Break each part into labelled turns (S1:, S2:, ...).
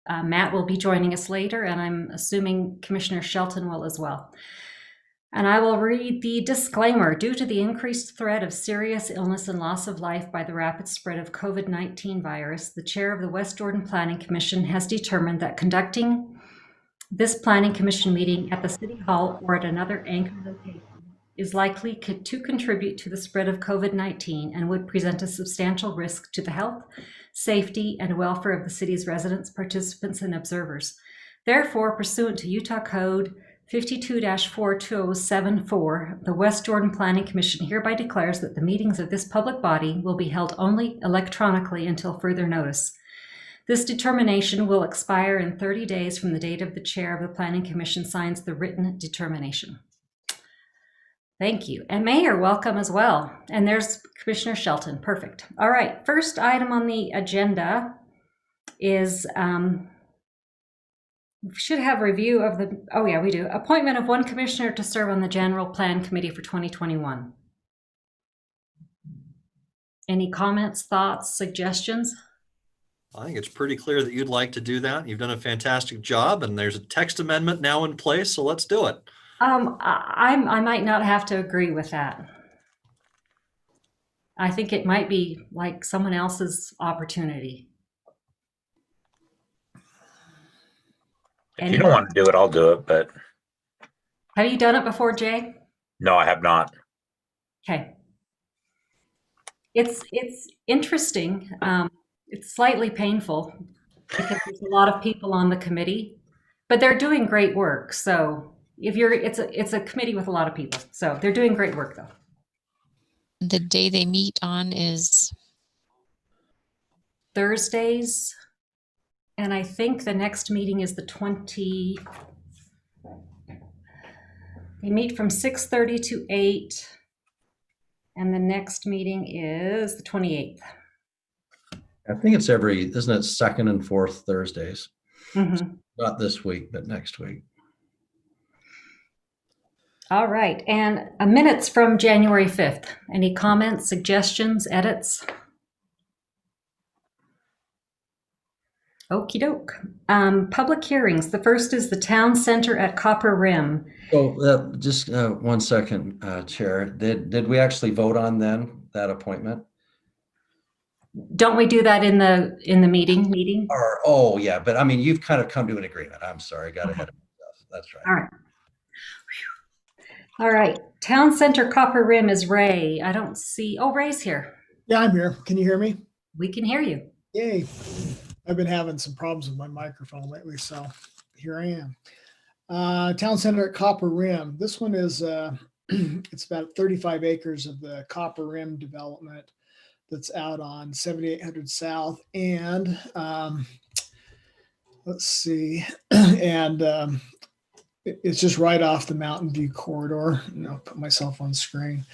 S1: Matt will be joining us later, and I'm assuming Commissioner Shelton will as well. And I will read the disclaimer. Due to the increased threat of serious illness and loss of life by the rapid spread of COVID-19 virus, the chair of the West Jordan Planning Commission has determined that conducting this Planning Commission meeting at the City Hall or at another anchor location is likely to contribute to the spread of COVID-19 and would present a substantial risk to the health, safety, and welfare of the city's residents, participants, and observers. Therefore, pursuant to Utah Code 52-42074, the West Jordan Planning Commission hereby declares that the meetings of this public body will be held only electronically until further notice. This determination will expire in 30 days from the date of the chair of the Planning Commission signs the written determination. Thank you. And Mayor, welcome as well. And there's Commissioner Shelton. Perfect. All right. First item on the agenda is we should have review of the, oh yeah, we do. Appointment of one commissioner to serve on the General Plan Committee for 2021. Any comments, thoughts, suggestions?
S2: I think it's pretty clear that you'd like to do that. You've done a fantastic job, and there's a text amendment now in place, so let's do it.
S1: I might not have to agree with that. I think it might be like someone else's opportunity.
S3: If you don't want to do it, I'll do it, but.
S1: Have you done it before, Jay?
S3: No, I have not.
S1: Okay. It's interesting. It's slightly painful because there's a lot of people on the committee, but they're doing great work. So if you're, it's a committee with a lot of people. So they're doing great work though.
S4: The day they meet on is
S1: Thursdays. And I think the next meeting is the 20. They meet from 6:30 to 8. And the next meeting is the 28th.
S5: I think it's isn't it second and fourth Thursdays?
S1: Mm-hmm.
S5: Not this week, but next week.
S1: All right. And minutes from January 5th. Any comments, suggestions, edits? Okie doke. Public hearings. The first is the Town Center at Copper Rim.
S5: So just 1 second, Chair. Did we actually vote on then that appointment?
S1: Don't we do that in the meeting?
S5: Or, oh yeah, but I mean, you've kind of come to an agreement. I'm sorry, got ahead of myself. That's right.
S1: All right. All right. Town Center Copper Rim is Ray. I don't see. Oh, Ray's here.
S6: Yeah, I'm here. Can you hear me?
S1: We can hear you.
S6: Yay. I've been having some problems with my microphone lately, so here I am. Town Center at Copper Rim. This one is, it's about 35 acres of the Copper Rim development that's out on 7800 South. And let's see. And it's just right off the Mountain View corridor. I'll put myself on screen.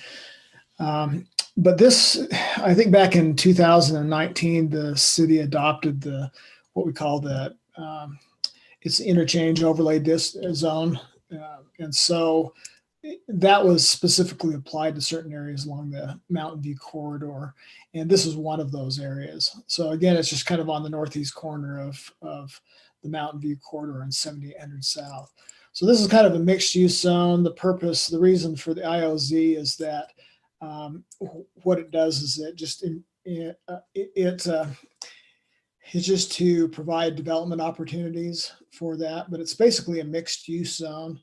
S6: But this, I think back in 2019, the city adopted what we call the it's interchange overlay zone. And so that was specifically applied to certain areas along the Mountain View corridor. And this is one of those areas. So again, it's just kind of on the northeast corner of the Mountain View corridor on 7800 South. So this is kind of a mixed use zone. The reason for the IOZ is that what it does is it's just to provide development opportunities for that, but it's basically a mixed use zone.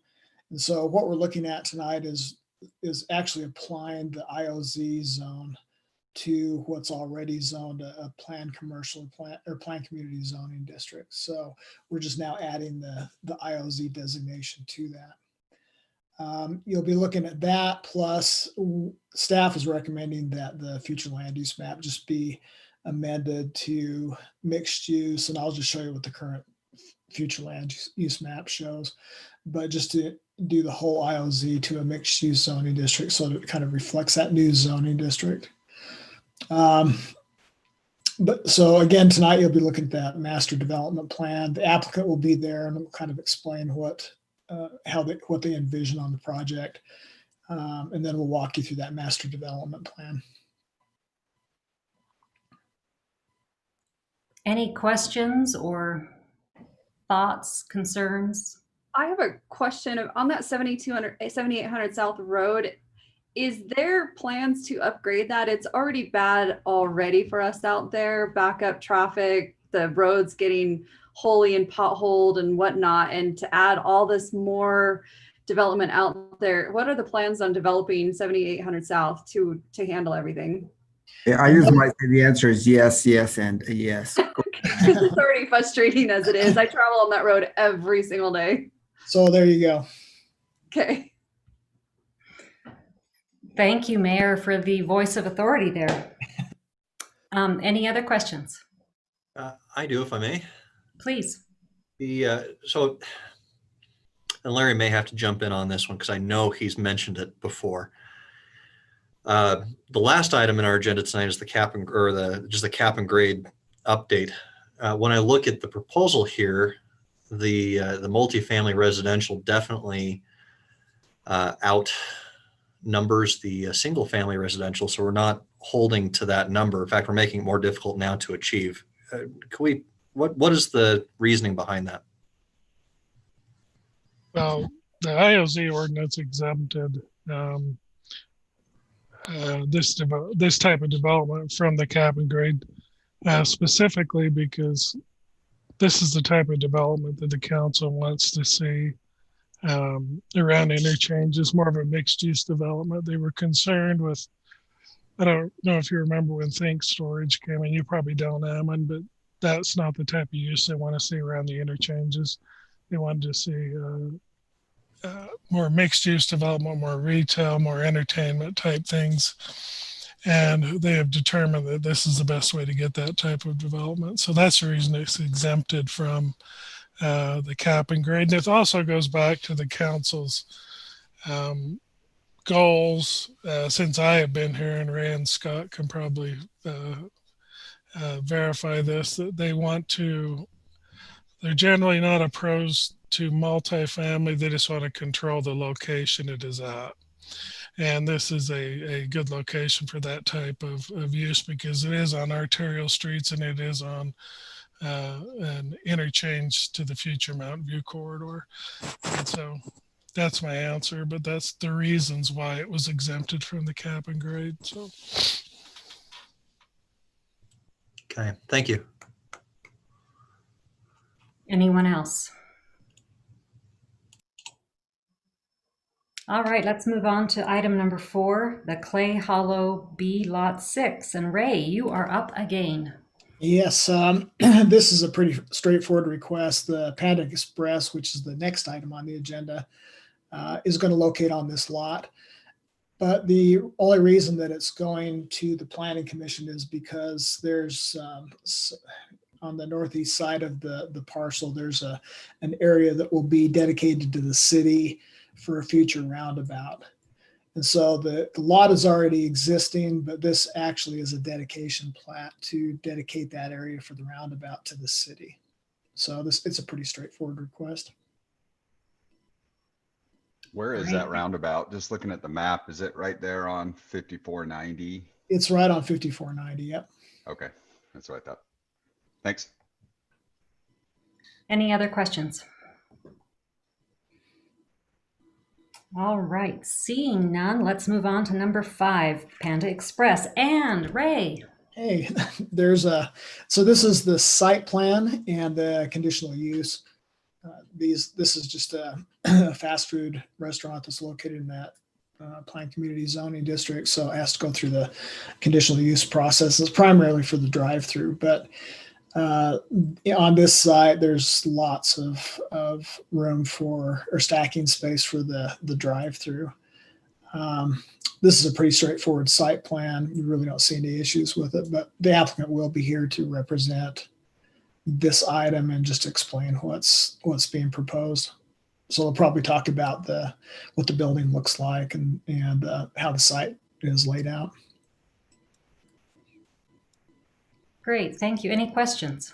S6: And so what we're looking at tonight is actually applying the IOZ zone to what's already zoned a planned commercial plan or planned community zoning district. So we're just now adding the IOZ designation to that. You'll be looking at that, plus staff is recommending that the future land use map just be amended to mixed use, and I'll just show you what the current future land use map shows, but just to do the whole IOZ to a mixed use zoning district so that it kind of reflects that new zoning district. But so again, tonight you'll be looking at that master development plan. The applicant will be there and we'll kind of explain what they envision on the project. And then we'll walk you through that master development plan.
S1: Any questions or thoughts, concerns?
S7: I have a question on that 7800 South Road. Is there plans to upgrade that? It's already bad already for us out there, backup traffic, the roads getting holy and potholed and whatnot. And to add all this more development out there, what are the plans on developing 7800 South to handle everything?
S8: Yeah, I just might say the answer is yes, yes, and a yes.
S7: It's already frustrating as it is. I travel on that road every single day.
S6: So there you go.
S7: Okay.
S1: Thank you, Mayor, for the voice of authority there. Any other questions?
S2: I do, if I may.
S1: Please.
S2: So, and Larry may have to jump in on this one because I know he's mentioned it before. The last item in our agenda tonight is the cap and grade update. When I look at the proposal here, the multifamily residential definitely outnumbers the single family residential, so we're not holding to that number. In fact, we're making it more difficult now to achieve. What is the reasoning behind that?
S9: Well, the IOZ ordinance exempted this type of development from the cap and grade specifically because this is the type of development that the council wants to see around interchanges, more of a mixed use development. They were concerned with, I don't know if you remember when Think Storage came in, you probably don't, Ammon, but that's not the type of use they want to see around the interchanges. They wanted to see more mixed use development, more retail, more entertainment type things. And they have determined that this is the best way to get that type of development. So that's the reason it's exempted from the cap and grade. And it also goes back to the council's goals since I have been here, and Ray and Scott can probably verify this, that they want to, they're generally not opposed to multifamily. They just want to control the location it is at. And this is a good location for that type of use because it is on arterial streets and it is on an interchange to the future Mountain View corridor. And so that's my answer, but that's the reasons why it was exempted from the cap and grade. So.
S2: Okay, thank you.
S1: Anyone else? All right, let's move on to item number 4, the Clay Hollow B Lot 6. And Ray, you are up again.
S6: Yes, this is a pretty straightforward request. The Panda Express, which is the next item on the agenda, is going to locate on this lot. But the only reason that it's going to the Planning Commission is because there's on the northeast side of the parcel, there's an area that will be dedicated to the city for a future roundabout. And so the lot is already existing, but this actually is a dedication plat to dedicate that area for the roundabout to the city. So it's a pretty straightforward request.
S10: Where is that roundabout? Just looking at the map, is it right there on 5490?
S6: It's right on 5490, yep.
S10: Okay, that's what I thought. Thanks.
S1: Any other questions? All right, seeing none, let's move on to number 5, Panda Express. And Ray.
S6: Hey, so this is the site plan and the conditional use. This is just a fast food restaurant that's located in that planned community zoning district. So it has to go through the conditional use process. It's primarily for the drive-through, but on this site, there's lots of room for, or stacking space for the drive-through. This is a pretty straightforward site plan. We really don't see any issues with it, but the applicant will be here to represent this item and just explain what's being proposed. So they'll probably talk about what the building looks like and how the site is laid out.
S1: Great, thank you. Any questions?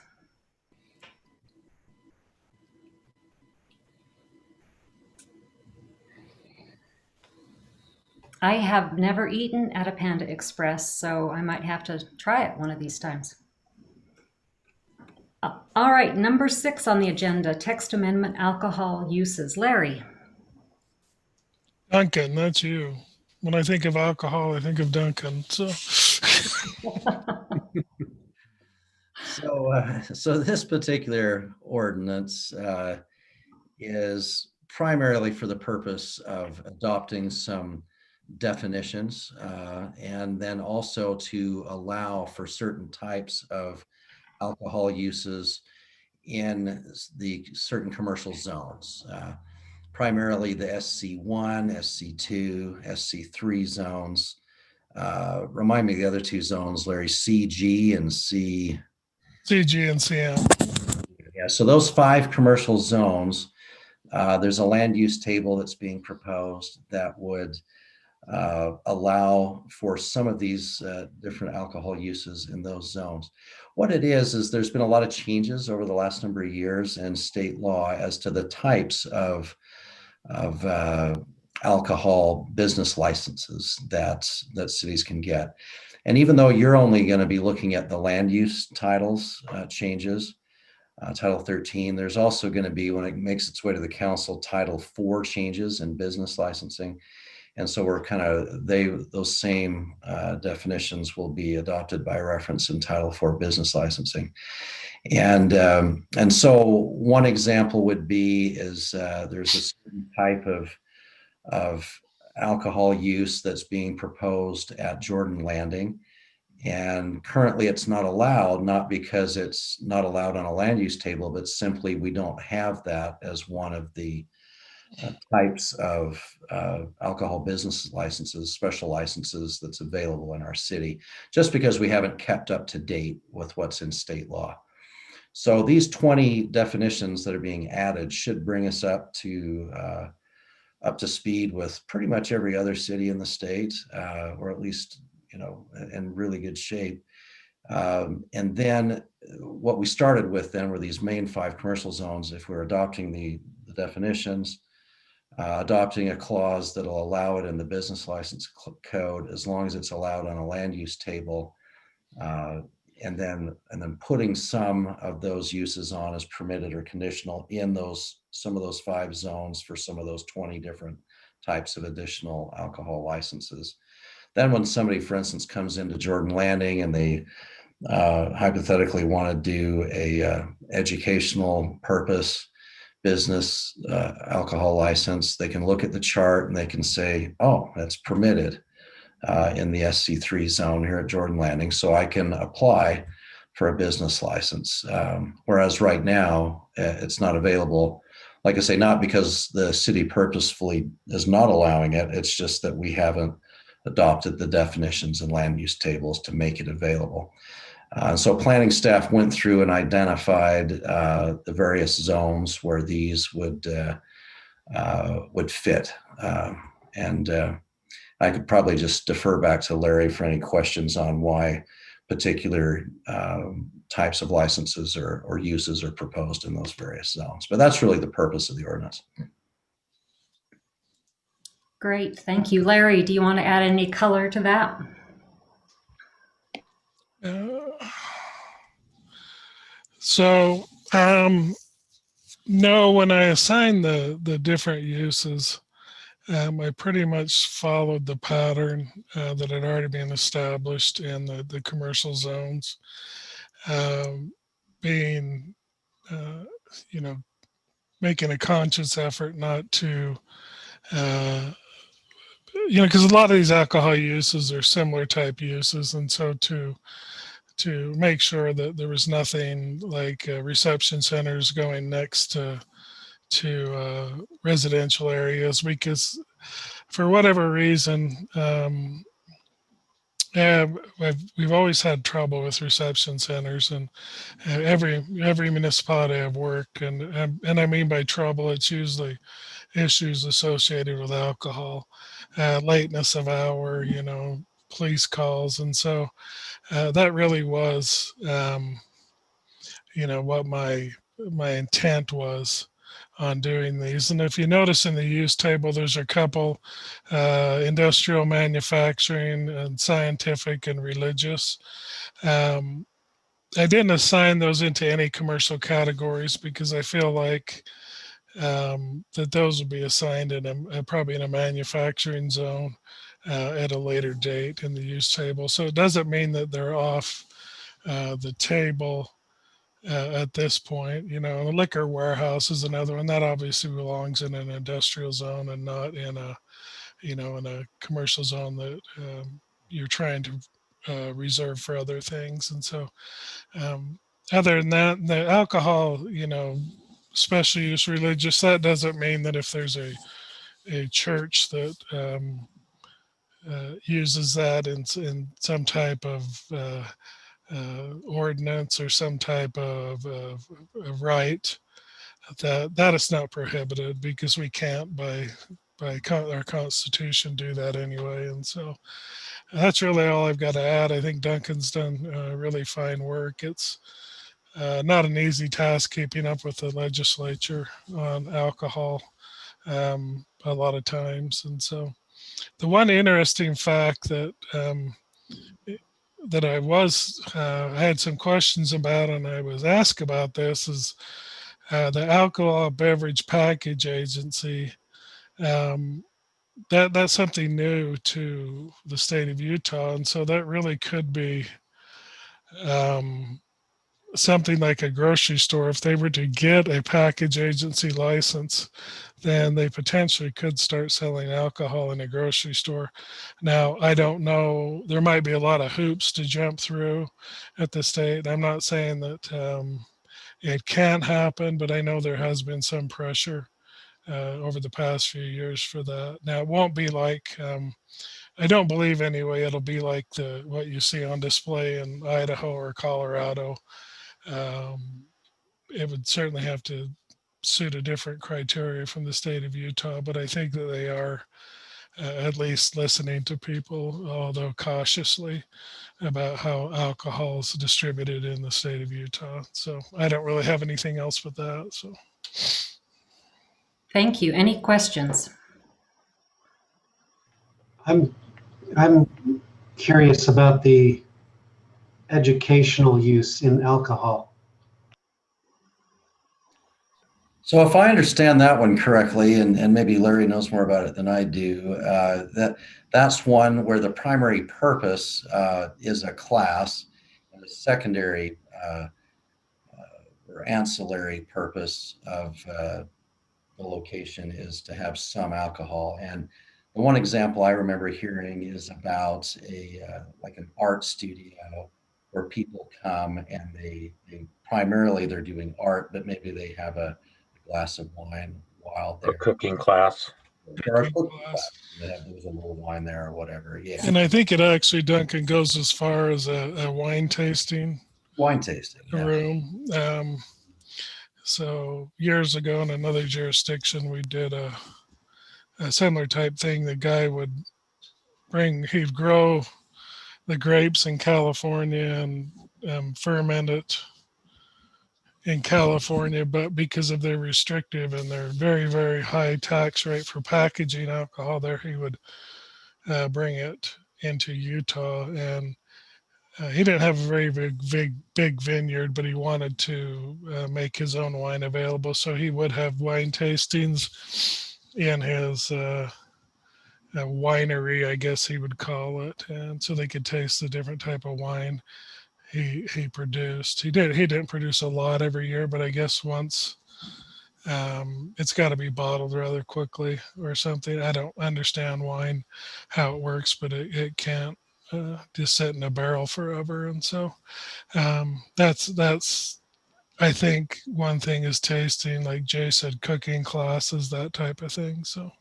S1: I have never eaten at a Panda Express, so I might have to try it one of these times. All right, number 6 on the agenda, text amendment alcohol uses. Larry.
S9: Duncan, that's you. When I think of alcohol, I think of Duncan. So
S5: So this particular ordinance is primarily for the purpose of adopting some definitions and then also to allow for certain types of alcohol uses in the certain commercial zones, primarily the SC1, SC2, SC3 zones. Remind me of the other two zones, Larry, CG and C.
S9: CG and CM.
S5: Yeah, so those 5 commercial zones, there's a land use table that's being proposed that would allow for some of these different alcohol uses in those zones. What it is there's been a lot of changes over the last number of years in state law as to the types of alcohol business licenses that cities can get. And even though you're only going to be looking at the land use titles changes, Title 13, there's also going to be, when it makes its way to the council, Title 4 changes in business licensing. And so we're those same definitions will be adopted by reference in Title 4 business licensing. And so one example would be there's a certain type of alcohol use that's being proposed at Jordan Landing. And currently it's not allowed, not because it's not allowed on a land use table, but simply we don't have that as one of the types of alcohol business licenses, special licenses that's available in our city, just because we haven't kept up to date with what's in state law. So these 20 definitions that are being added should bring us up to speed with pretty much every other city in the state, or at least, in really good shape. And then what we started with then were these main 5 commercial zones. If we're adopting the definitions, adopting a clause that'll allow it in the business license code as long as it's allowed on a land use table, and then putting some of those uses on as permitted or conditional in some of those 5 zones for some of those 20 different types of additional alcohol licenses. Then when somebody, for instance, comes into Jordan Landing and they hypothetically want to do a educational purpose business alcohol license, they can look at the chart and they can say, oh, that's permitted in the SC3 zone here at Jordan Landing, so I can apply for a business license. Whereas right now, it's not available. Like I say, not because the city purposefully is not allowing it, it's just that we haven't adopted the definitions and land use tables to make it available. So planning staff went through and identified the various zones where these would fit. And I could probably just defer back to Larry for any questions on why particular types of licenses or uses are proposed in those various zones. But that's really the purpose of the ordinance.
S1: Great, thank you. Larry, do you want to add any color to that?
S9: No, when I assigned the different uses, I pretty much followed the pattern that had already been established in the commercial zones, being, making a conscious effort not to, because a lot of these alcohol uses are similar type uses. And so to make sure that there was nothing like reception centers going next to residential areas, because for whatever reason, we've always had trouble with reception centers, and every municipality I've worked, and I mean by trouble, it's usually issues associated with alcohol, lateness of hour, police calls, and so that really was, what my intent was on doing these. And if you notice in the use table, there's a couple, industrial, manufacturing, and scientific and religious. I didn't assign those into any commercial categories because I feel like that those would be assigned in probably in a manufacturing zone at a later date in the use table. So it doesn't mean that they're off the table at this point. You know, a liquor warehouse is another one that obviously belongs in an industrial zone and not in a, you know, in a commercial zone that you're trying to reserve for other things. And so other than that, the alcohol, you know, special use religious, that doesn't mean that if there's a church that uses that in some type of ordinance or some type of right, that is not prohibited, because we can't by our Constitution do that anyway. And so that's really all I've got to add. I think Duncan's done really fine work. It's not an easy task keeping up with the legislature on alcohol a lot of times. And so the one interesting fact that that I had some questions about, and I was asked about this, is the Alcohol Beverage Package Agency. That's something new to the state of Utah, and so that really could be something like a grocery store. If they were to get a package agency license, then they potentially could start selling alcohol in a grocery store. Now, I don't know, there might be a lot of hoops to jump through at the state. I'm not saying that it can't happen, but I know there has been some pressure over the past few years for that. Now, it won't be like, I don't believe anyway, it'll be like what you see on display in Idaho or Colorado. It would certainly have to suit a different criteria from the state of Utah, but I think that they are at least listening to people, although cautiously, about how alcohol is distributed in the state of Utah. So I don't really have anything else with that. So
S1: Thank you. Any questions?
S11: I'm curious about the educational use in alcohol.
S5: So if I understand that one correctly, and maybe Larry knows more about it than I do, that's one where the primary purpose is a class, and the secondary or ancillary purpose of the location is to have some alcohol. And the one example I remember hearing is about like an art studio where people come and they primarily they're doing art, but maybe they have a glass of wine while they're
S3: A cooking class.
S5: or a cooking class. There's a little wine there or whatever. Yeah.
S9: and I think it actually, Duncan, goes as far as a wine tasting
S5: Wine tasting. Yeah.
S9: room. So years ago in another jurisdiction, we did a similar type thing. The guy would he'd grow the grapes in California and ferment it in California, but because of their restrictive and their very, very high tax rate for packaging alcohol there, he would bring it into Utah. And he didn't have a very big vineyard, but he wanted to make his own wine available. So he would have wine tastings in his winery, I guess he would call it, and so they could taste the different type of wine he produced. He didn't produce a lot every year, but I guess once it's got to be bottled rather quickly or something. I don't understand wine, how it works, but it can't just sit in a barrel forever. And so that's I think one thing is tasting, like Jay said, cooking classes, that type of thing. So.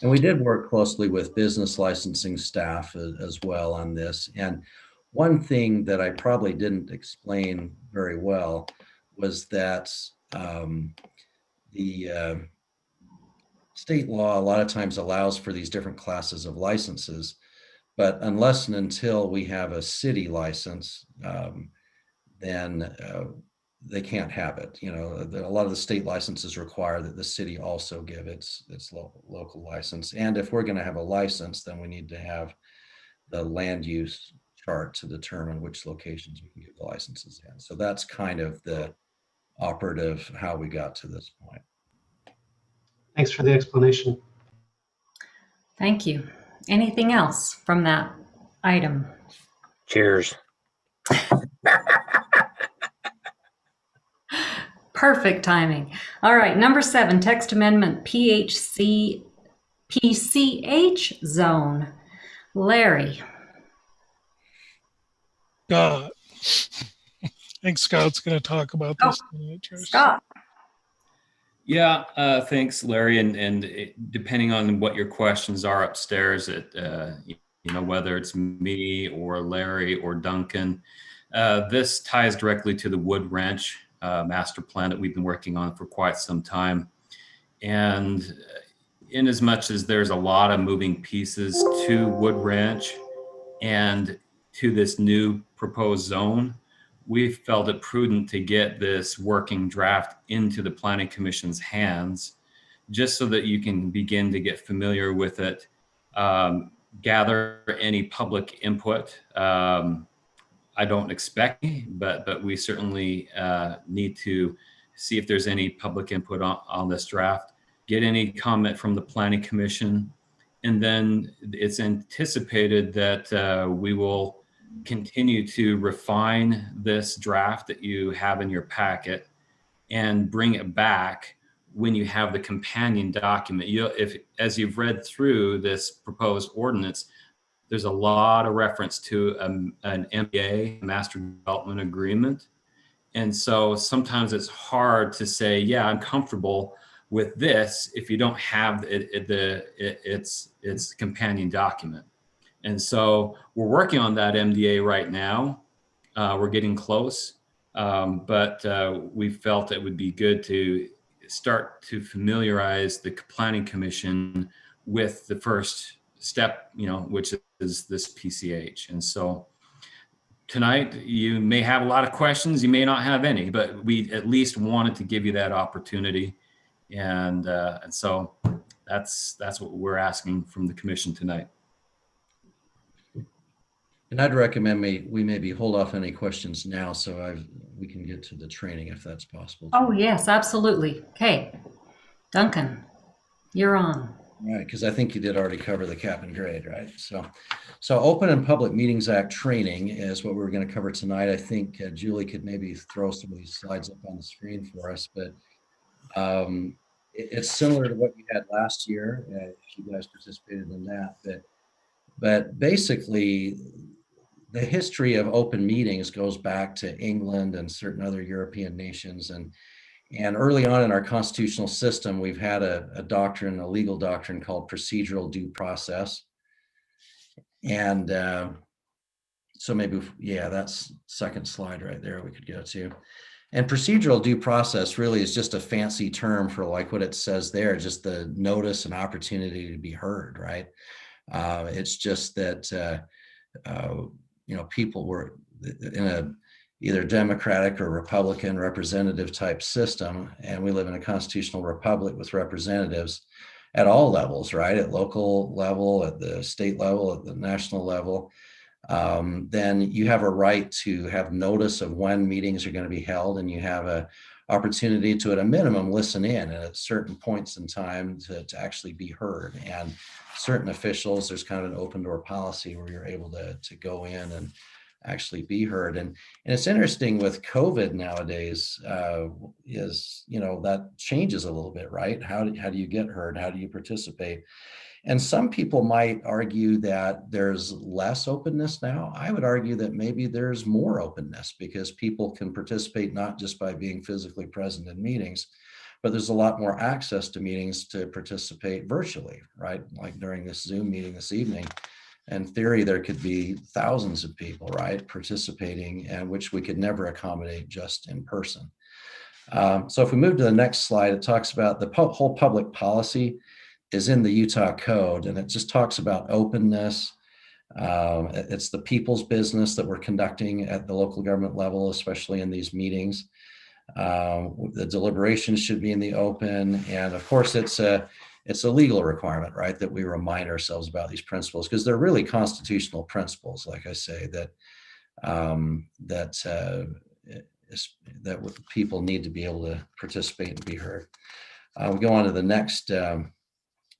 S5: And we did work closely with business licensing staff as well on this. And one thing that I probably didn't explain very well was that the state law a lot of times allows for these different classes of licenses, but unless and until we have a city license, then they can't have it. You know, a lot of the state licenses require that the city also give its local license. And if we're going to have a license, then we need to have the land use chart to determine which locations we can give the licenses in. So that's kind of the operative how we got to this point.
S11: Thanks for the explanation.
S1: Thank you. Anything else from that item?
S3: Cheers.
S1: Perfect timing. All right, number 7, text amendment PCH zone. Larry.
S9: Scott. I think Scott's going to talk about this tonight, Trish.
S1: Scott.
S12: Yeah, thanks, Larry. And depending on what your questions are upstairs, whether it's me or Larry or Duncan, this ties directly to the Wood Ranch master plan that we've been working on for quite some time. And in as much as there's a lot of moving pieces to Wood Ranch and to this new proposed zone, we felt it prudent to get this working draft into the Planning Commission's hands, just so that you can begin to get familiar with it, gather any public input. I don't expect any, but we certainly need to see if there's any public input on this draft, get any comment from the Planning Commission, and then it's anticipated that we will continue to refine this draft that you have in your packet and bring it back when you have the companion document. As you've read through this proposed ordinance, there's a lot of reference to an MDA, Master Development Agreement. And so sometimes it's hard to say, yeah, I'm comfortable with this if you don't have its companion document. And so we're working on that MDA right now. We're getting close, but we felt it would be good to start to familiarize the Planning Commission with the first step, which is this PCH. And so tonight you may have a lot of questions, you may not have any, but we at least wanted to give you that opportunity. And so that's what we're asking from the commission tonight.
S5: And I'd recommend we maybe hold off any questions now so we can get to the training if that's possible.
S1: Oh, yes, absolutely. Okay. Duncan, you're on.
S5: Right, because I think you did already cover the cap and grade, right? So Open and Public Meetings Act training is what we're going to cover tonight. I think Julie could maybe throw some of these slides up on the screen for us, but it's similar to what you had last year, if you guys participated in that. But basically, the history of open meetings goes back to England and certain other European nations. And early on in our constitutional system, we've had a legal doctrine called procedural due process. And so maybe, that's second slide right there we could go to. And procedural due process really is just a fancy term for like what it says there, just the notice and opportunity to be heard, right? It's just that, people were in a either Democratic or Republican representative type system. And we live in a constitutional republic with representatives at all levels, right? At local level, at the state level, at the national level. Then you have a right to have notice of when meetings are going to be held, and you have an opportunity to, at a minimum, listen in at certain points in time to actually be heard. And certain officials, there's kind of an open door policy where you're able to go in and actually be heard. And it's interesting with COVID nowadays is, that changes a little bit, right? How do you get heard? How do you participate? And some people might argue that there's less openness now. I would argue that maybe there's more openness because people can participate not just by being physically present in meetings, but there's a lot more access to meetings to participate virtually, right? Like during this Zoom meeting this evening. In theory, there could be thousands of people, right, participating, and which we could never accommodate just in person. So if we move to the next slide, it talks about the whole public policy is in the Utah Code, and it just talks about openness. It's the people's business that we're conducting at the local government level, especially in these meetings. The deliberations should be in the open, and of course, it's it's a legal requirement, right, that we remind ourselves about these principles, because they're really constitutional principles, like I say, that people need to be able to participate and be heard. We go on to the next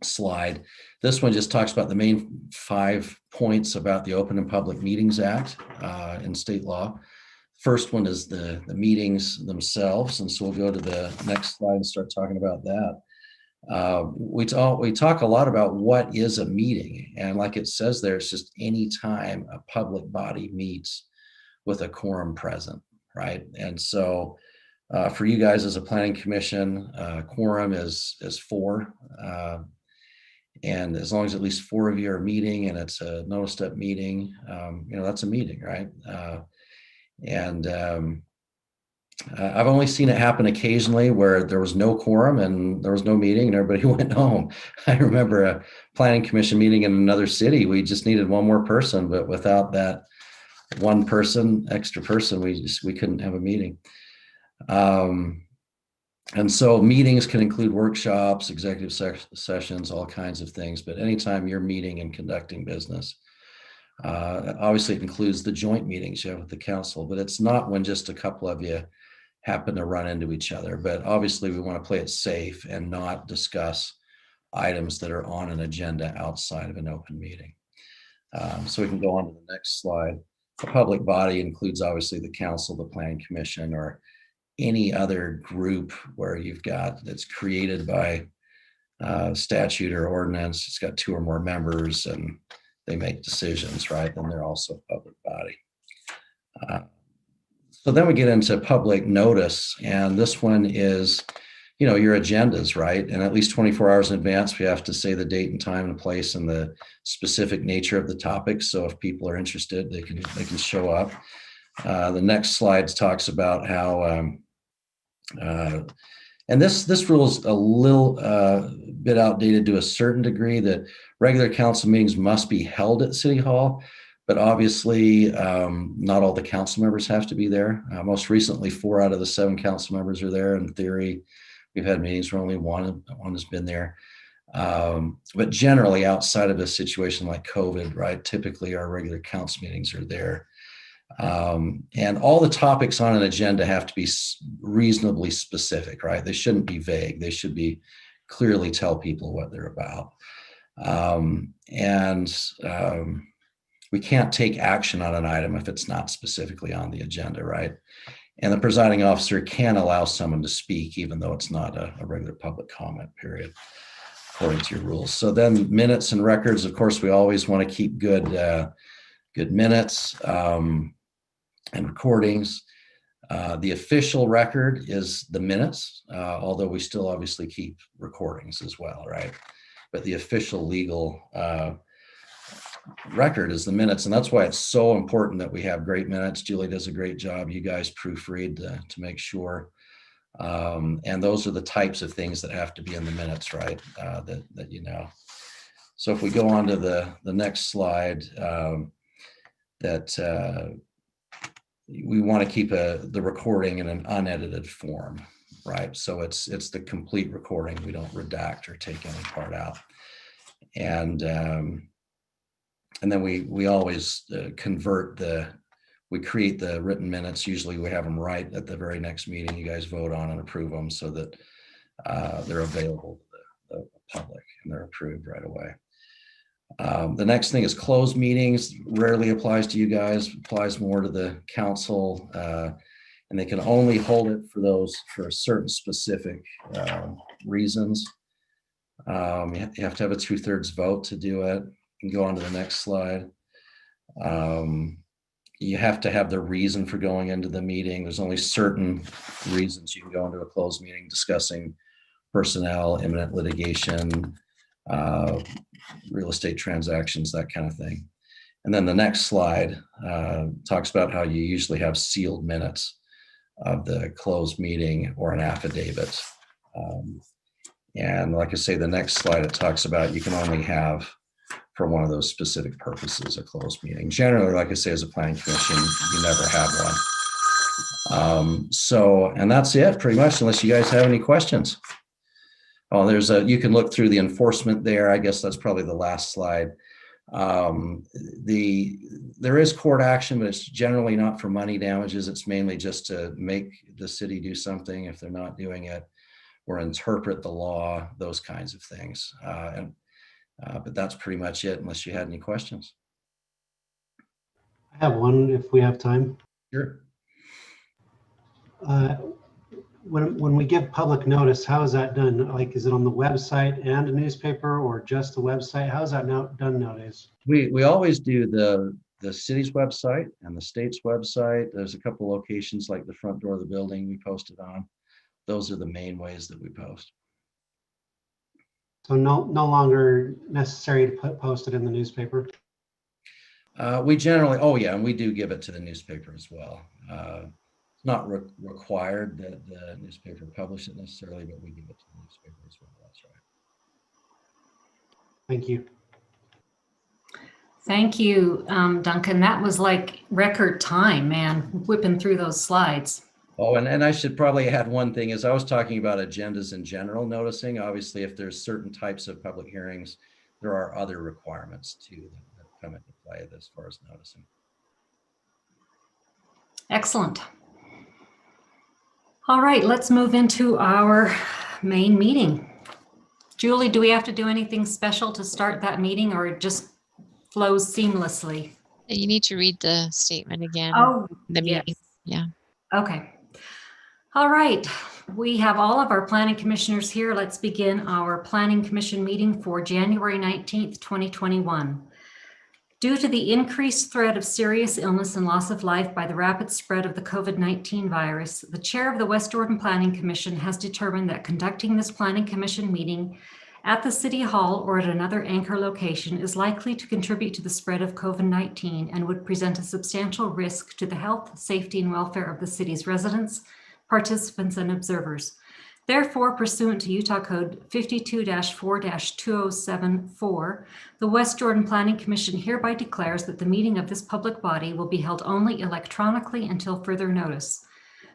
S5: slide. This one just talks about the main 5 points about the Open and Public Meetings Act in state law. First one is the meetings themselves. And so we'll go to the next slide and start talking about that. We talk a lot about what is a meeting. And like it says there, it's just any time a public body meets with a quorum present, right? And so for you guys as a planning commission, quorum is 4. And as long as at least 4 of you are meeting and it's a noticed up meeting, that's a meeting, right? I've only seen it happen occasionally where there was no quorum and there was no meeting and everybody went home. I remember a planning commission meeting in another city. We just needed one more person, but without that one person, extra person, we couldn't have a meeting. And so meetings can include workshops, executive sessions, all kinds of things, but anytime you're meeting and conducting business, obviously it includes the joint meetings you have with the council, but it's not when just a couple of you happen to run into each other. But obviously we want to play it safe and not discuss items that are on an agenda outside of an open meeting. So we can go on to the next slide. A public body includes obviously the council, the planning commission, or any other group where you've got that's created by statute or ordinance. It's got 2 or more members and they make decisions, right? Then they're also a public body. So then we get into public notice, and this one is, your agendas, right? And at least 24 hours in advance, we have to say the date and time and place and the specific nature of the topic. So if people are interested, they can show up. The next slide talks about how, and this rule is a little bit outdated to a certain degree, that regular council meetings must be held at City Hall, but obviously not all the council members have to be there. Most recently, 4 out of the 7 council members are there. In theory, we've had meetings where only one has been there. But generally, outside of a situation like COVID, right, typically our regular council meetings are there. And all the topics on an agenda have to be reasonably specific, right? They shouldn't be vague. They should be clearly tell people what they're about. We can't take action on an item if it's not specifically on the agenda, right? And the presiding officer can allow someone to speak, even though it's not a regular public comment period, according to your rules. So then minutes and records, of course, we always want to keep good minutes and recordings. The official record is the minutes, although we still obviously keep recordings as well, right? But the official legal record is the minutes, and that's why it's so important that we have great minutes. Julie does a great job. You guys proofread to make sure. And those are the types of things that have to be in the minutes, right? That you know. So if we go on to the next slide, we want to keep the recording in an unedited form, right? So it's the complete recording. We don't redact or take any part out. And then we always we create the written minutes. Usually we have them right at the very next meeting. You guys vote on and approve them so that they're available to the public and they're approved right away. The next thing is closed meetings. Rarely applies to you guys, applies more to the council. And they can only hold it for certain specific reasons. You have to have a 2/3 vote to do it. You can go on to the next slide. You have to have the reason for going into the meeting. There's only certain reasons you can go into a closed meeting discussing personnel, imminent litigation, real estate transactions, that kind of thing. And then the next slide talks about how you usually have sealed minutes of the closed meeting or an affidavit. And like I say, the next slide, it talks about you can only have for one of those specific purposes a closed meeting. Generally, like I say, as a planning commission, you never have one. And that's it pretty much, unless you guys have any questions. Oh, you can look through the enforcement there. I guess that's probably the last slide. There is court action, but it's generally not for money damages. It's mainly just to make the city do something if they're not doing it, or interpret the law, those kinds of things. But that's pretty much it, unless you had any questions.
S11: I have one if we have time.
S5: Sure.
S11: When we give public notice, how is that done? Like, is it on the website and a newspaper, or just the website? How is that now done nowadays?
S5: We always do the city's website and the state's website. There's a couple locations like the front door of the building we posted on. Those are the main ways that we post.
S11: So no longer necessary to post it in the newspaper?
S5: We generally, oh yeah, and we do give it to the newspaper as well. It's not required that the newspaper publish it necessarily, but we give it to the newspaper as well. That's right.
S11: Thank you.
S1: Thank you, Duncan. That was like record time, man, whipping through those slides.
S5: Oh, and I should probably add one thing. As I was talking about agendas in general, noticing obviously if there's certain types of public hearings, there are other requirements too that come into play as far as noticing.
S1: Excellent. All right, let's move into our main meeting. Julie, do we have to do anything special to start that meeting, or it just flows seamlessly?
S4: You need to read the statement again.
S1: Oh,
S4: the meeting.
S1: yes.
S4: Yeah.
S1: Okay. All right. We have all of our planning commissioners here. Let's begin our planning commission meeting for January 19th, 2021. Due to the increased threat of serious illness and loss of life by the rapid spread of the COVID-19 virus, the chair of the West Jordan Planning Commission has determined that conducting this planning commission meeting at the City Hall or at another anchor location is likely to contribute to the spread of COVID-19 and would present a substantial risk to the health, safety, and welfare of the city's residents, participants, and observers. Therefore, pursuant to Utah Code 52-4-2074, the West Jordan Planning Commission hereby declares that the meeting of this public body will be held only electronically until further notice.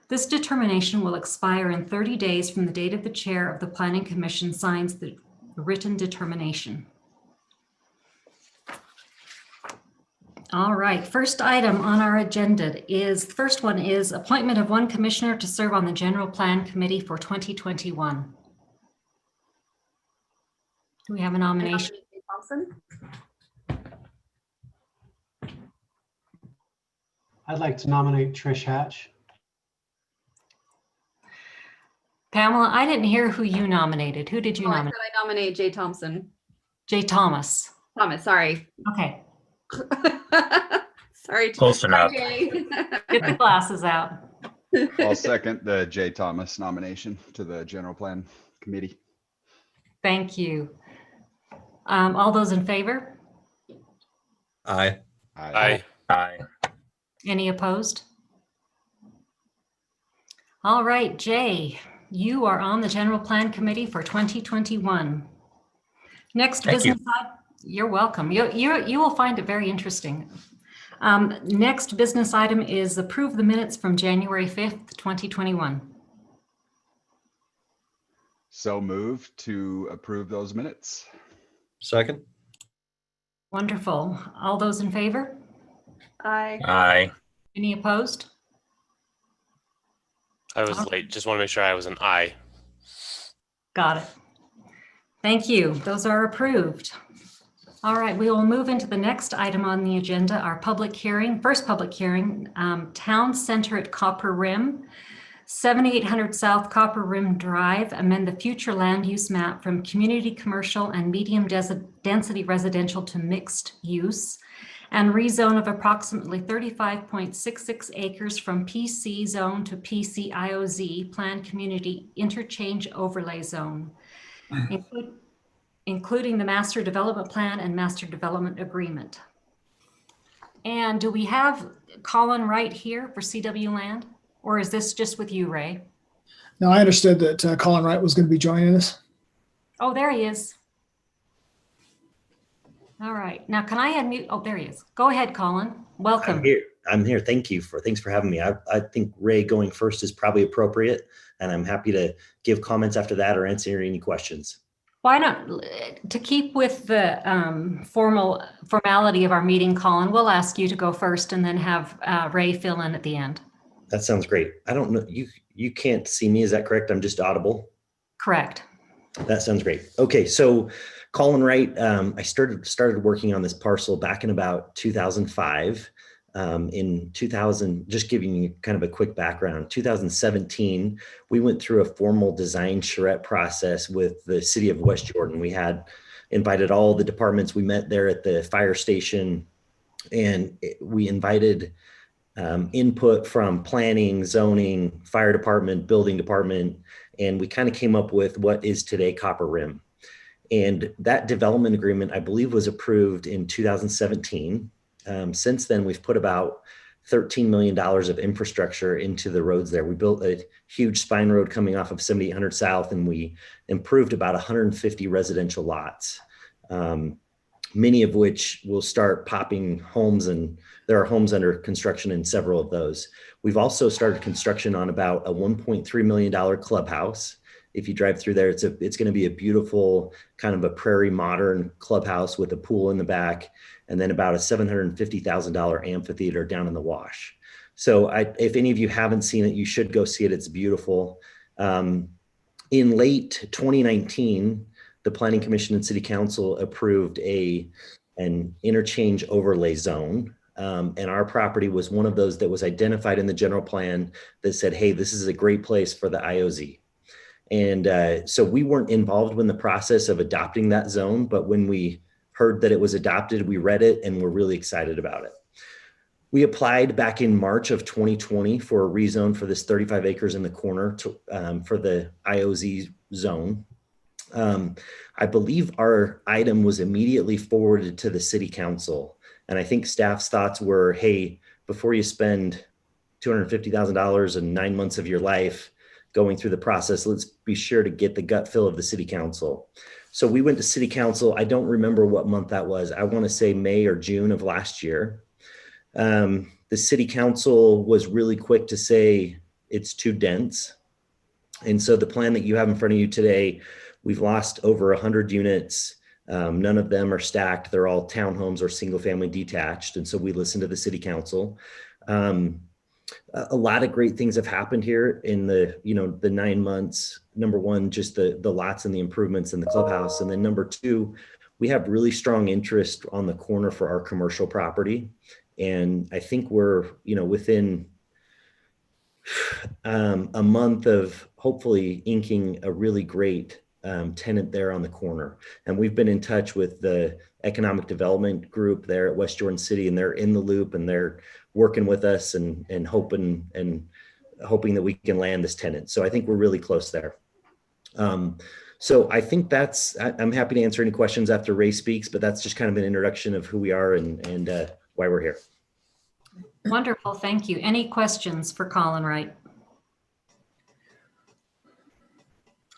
S1: This determination will expire in 30 days from the date of the chair of the Planning Commission signs the written determination. All right, first item on our agenda is, the first one is appointment of one commissioner to serve on the General Plan Committee for 2021. Do we have a nomination?
S7: Thompson?
S11: I'd like to nominate Trish Hatch.
S1: Pamela, I didn't hear who you nominated. Who did you
S7: I
S1: nominate?
S7: said I nominate Jay Thompson.
S1: Jay Thomas.
S7: Thomas, sorry.
S1: Okay,
S7: Sorry.
S3: Close enough.
S7: Jay.
S1: get the glasses out.
S10: I'll second the Jay Thomas nomination to the General Plan Committee.
S1: Thank you. All those in favor?
S2: Aye.
S10: Aye.
S3: Aye.
S1: Any opposed? All right, Jay, you are on the General Plan Committee for 2021. Next
S3: Thank you.
S1: business item. You're welcome. You will find it very interesting. Next business item is approve the minutes from January 5th, 2021.
S10: So moved to approve those minutes.
S2: Second.
S1: Wonderful. All those in favor?
S7: Aye.
S3: Aye.
S1: Any opposed?
S13: I was late. Just want to make sure I was an aye.
S1: Got it. Thank you. Those are approved. All right, we will move into the next item on the agenda, our public hearing, first public hearing, Town Center at Copper Rim, 7800 South Copper Rim Drive, amend the future land use map from community commercial and medium density residential to mixed use, and rezone of approximately 35.66 acres from PC zone to PCIOZ, Planned Community Interchange Overlay Zone, including the Master Development Plan and Master Development Agreement. And do we have Colin Wright here for CW Land? Or is this just with you, Ray?
S6: Now, I understood that Colin Wright was going to be joining us.
S1: Oh, there he is. All right. Now, can I unmute? Oh, there he is. Go ahead, Colin. Welcome.
S14: I'm here. Thank you. Thanks for having me. I think Ray going first is probably appropriate, and I'm happy to give comments after that or answer any questions.
S1: Why not, to keep with the formality of our meeting, Colin, we'll ask you to go first and then have Ray fill in at the end.
S14: That sounds great. I don't know, you can't see me, is that correct? I'm just audible?
S1: Correct.
S14: That sounds great. Okay, so Colin Wright, I started working on this parcel back in about 2005. In 2000, just giving you kind of a quick background, 2017, we went through a formal design charrette process with the city of West Jordan. We had invited all the departments. We met there at the fire station, and we invited input from planning, zoning, fire department, building department, and we kind of came up with what is today Copper Rim. And that development agreement, I believe, was approved in 2017. Since then, we've put about $13 million of infrastructure into the roads there. We built a huge spine road coming off of 7800 South, and we improved about 150 residential lots, many of which will start popping homes, and there are homes under construction in several of those. We've also started construction on about a $1.3 million clubhouse. If you drive through there, it's going to be a beautiful kind of a prairie modern clubhouse with a pool in the back, and then about a $750,000 amphitheater down in the wash. So if any of you haven't seen it, you should go see it. It's beautiful. In late 2019, the Planning Commission and City Council approved an interchange overlay zone. And our property was one of those that was identified in the general plan that said, hey, this is a great place for the IOZ. And so we weren't involved in the process of adopting that zone, but when we heard that it was adopted, we read it and we're really excited about it. We applied back in March of 2020 for a rezone for this 35 acres in the corner for the IOZ zone. I believe our item was immediately forwarded to the city council. And I think staff's thoughts were, hey, before you spend $250,000 and 9 months of your life going through the process, let's be sure to get the gut feel of the city council. So we went to city council. I don't remember what month that was. I want to say May or June of last year. The city council was really quick to say it's too dense. And so the plan that you have in front of you today, we've lost over 100 units. None of them are stacked. They're all townhomes or single family detached. And so we listened to the city council. A lot of great things have happened here in the 9 months. Number one, just the lots and the improvements in the clubhouse. And then number two, we have really strong interest on the corner for our commercial property. And I think we're, within a month of hopefully inking a really great tenant there on the corner. And we've been in touch with the economic development group there at West Jordan City, and they're in the loop and they're working with us and hoping that we can land this tenant. So I think we're really close there. So I think I'm happy to answer any questions after Ray speaks, but that's just kind of an introduction of who we are and why we're here.
S1: Wonderful, thank you. Any questions for Colin Wright?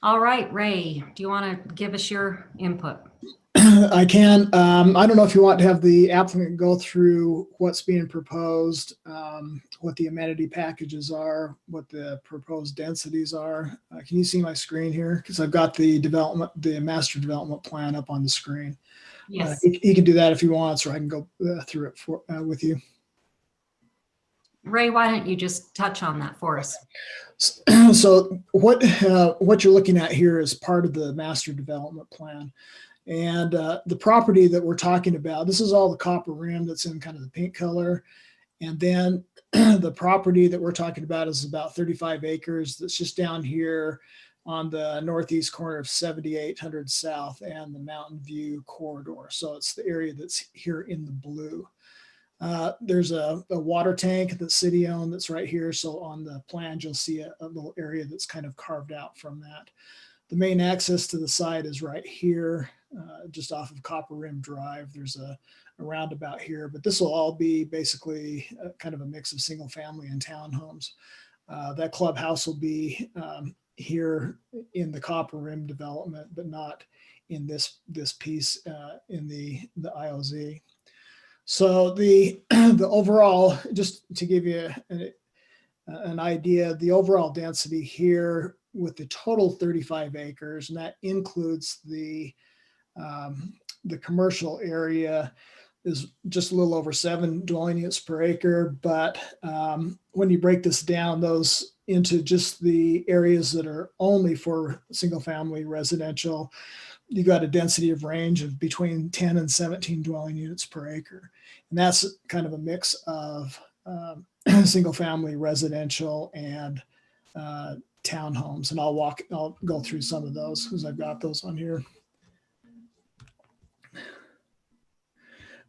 S1: All right, Ray, do you want to give us your input?
S6: I can. I don't know if you want to have the applicant go through what's being proposed, what the amenity packages are, what the proposed densities are. Can you see my screen here? Because I've got the master development plan up on the screen.
S1: Yes.
S6: He can do that if he wants, or I can go through it with you.
S1: Ray, why don't you just touch on that for us?
S6: So what you're looking at here is part of the master development plan. And the property that we're talking about, this is all the Copper Rim that's in kind of the pink color. And then the property that we're talking about is about 35 acres. That's just down here on the northeast corner of 7800 South and the Mountain View corridor. So it's the area that's here in the blue. There's a water tank that's city owned that's right here. So on the plans, you'll see a little area that's kind of carved out from that. The main access to the site is right here, just off of Copper Rim Drive. There's a roundabout here, but this will all be basically kind of a mix of single family and townhomes. That clubhouse will be here in the Copper Rim development, but not in this piece in the IOZ. So the overall, just to give you an idea, the overall density here with the total 35 acres, and that includes the commercial area, is just a little over 7 dwelling units per acre. But when you break this down, those into just the areas that are only for single family residential, you got a density of range of between 10 and 17 dwelling units per acre. And that's kind of a mix of single family residential and townhomes. And I'll go through some of those because I've got those on here.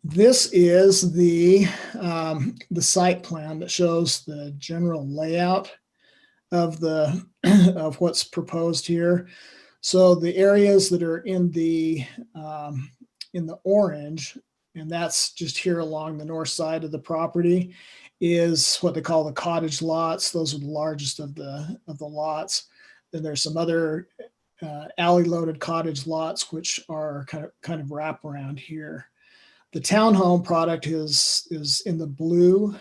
S6: This is the site plan that shows the general layout of what's proposed here. So the areas that are in the orange, and that's just here along the north side of the property, is what they call the cottage lots. Those are the largest of the lots. Then there's some other alley loaded cottage lots which are kind of wrap around here. The townhome product is in the blue,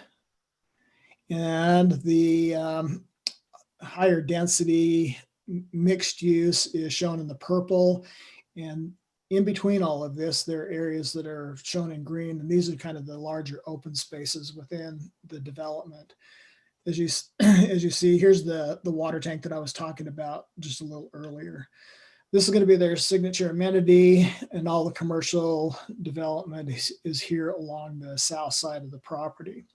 S6: and the higher density mixed use is shown in the purple. And in between all of this, there are areas that are shown in green, and these are kind of the larger open spaces within the development. As you see, here's the water tank that I was talking about just a little earlier. This is going to be their signature amenity, and all the commercial development is here along the south side of the property.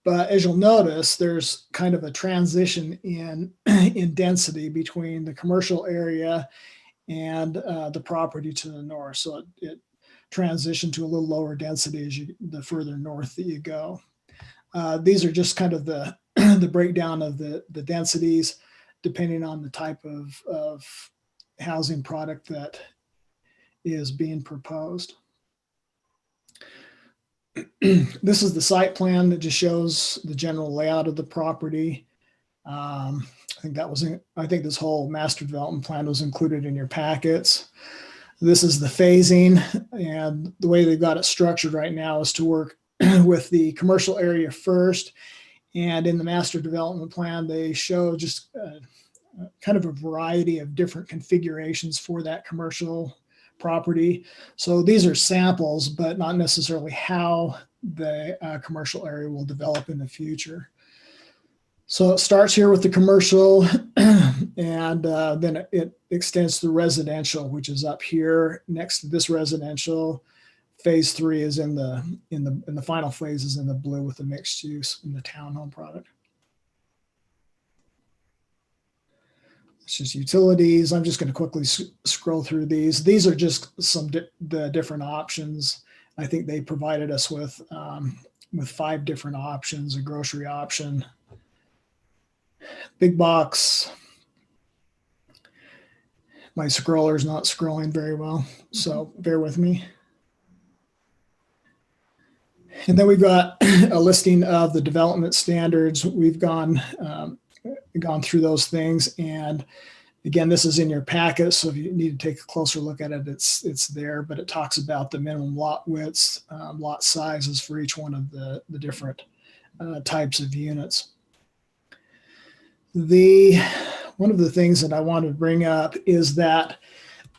S6: But as you'll notice, there's kind of a transition in density between the commercial area and the property to the north. So it transitioned to a little lower density as the further north that you go. These are just kind of the breakdown of the densities depending on the type of housing product that is being proposed. This is the site plan that just shows the general layout of the property. I think this whole master development plan was included in your packets. This is the phasing, and the way they've got it structured right now is to work with the commercial area first. And in the master development plan, they show just kind of a variety of different configurations for that commercial property. So these are samples, but not necessarily how the commercial area will develop in the future. So it starts here with the commercial, and then it extends to the residential, which is up here next to this residential. Phase 3 is in the final phase is in the blue with the mixed use in the townhome product. It's just utilities. I'm just going to quickly scroll through these. These are just the different options. I think they provided us with 5 different options: a grocery option, big box. My scroller is not scrolling very well, so bear with me. And then we've got a listing of the development standards. We've gone through those things, and again, this is in your packet, so if you need to take a closer look at it, it's there. But it talks about the minimum lot widths, lot sizes for each one of the different types of units. One of the things that I wanted to bring up is that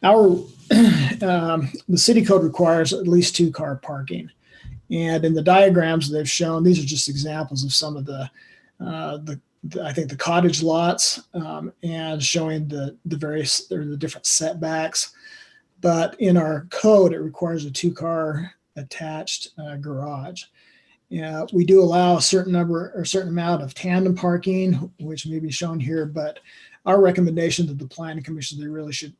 S6: the city code requires at least 2-car parking. And in the diagrams they've shown, these are just examples of some of the I think the cottage lots, and showing the different setbacks. But in our code, it requires a 2-car attached garage. We do allow a certain amount of tandem parking, which may be shown here, but our recommendation to the planning commission, they really should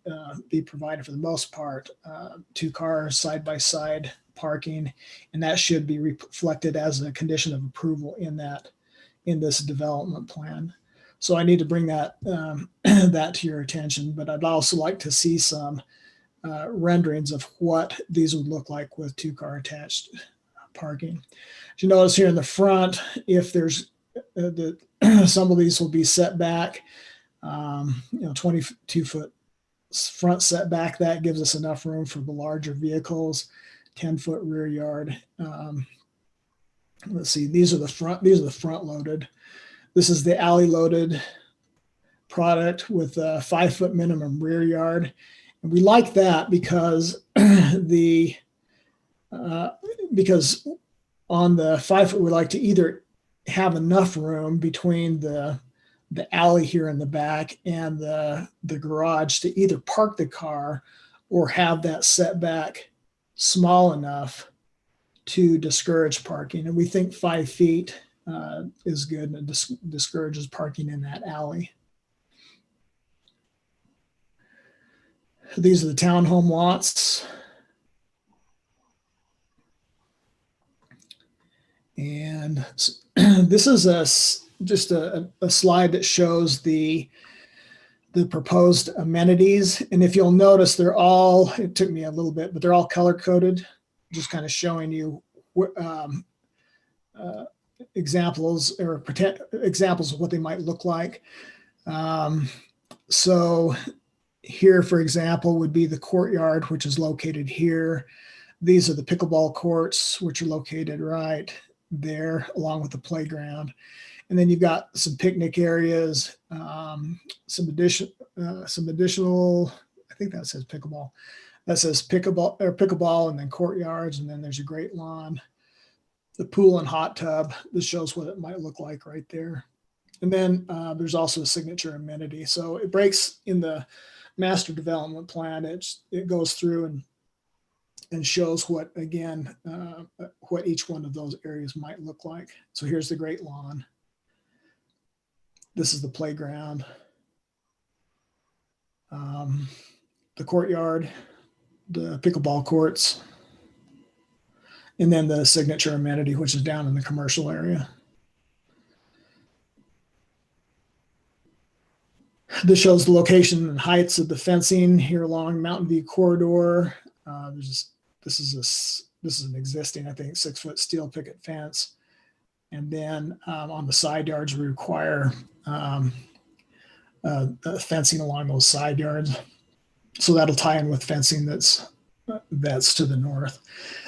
S6: be provided for the most part 2-car side-by-side parking, and that should be reflected as a condition of approval in this development plan. So I need to bring that to your attention, but I'd also like to see some renderings of what these would look like with 2-car attached parking. As you notice here in the front, if there's some of these will be set back 22 foot front setback. That gives us enough room for the larger vehicles. 10-foot rear yard. Let's see, these are the front loaded. This is the alley loaded product with a 5-foot minimum rear yard. And we like that because because on the 5-foot, we like to either have enough room between the alley here in the back and the garage to either park the car or have that setback small enough to discourage parking. And we think 5 feet is good and it discourages parking in that alley. These are the townhome lots. And this is just a slide that shows the proposed amenities. And if you'll notice, it took me a little bit, but they're all color coded, just kind of showing you examples or examples of what they might look like. So here, for example, would be the courtyard, which is located here. These are the pickleball courts, which are located right there, along with the playground. And then you've got some picnic areas, some additional, I think that says pickleball. That says pickleball and then courtyards. And then there's a great lawn, the pool and hot tub. This shows what it might look like right there. And then there's also a signature amenity. So it breaks in the master development plan. It goes through and shows what, again, what each one of those areas might look like. So here's the great lawn. This is the playground, the courtyard, the pickleball courts, and then the signature amenity, which is down in the commercial area. This shows the location and heights of the fencing here along Mountain View corridor. This is an existing, I think, 6-foot steel picket fence. And then on the side yards, we require fencing along those side yards. So that'll tie in with fencing that's to the north.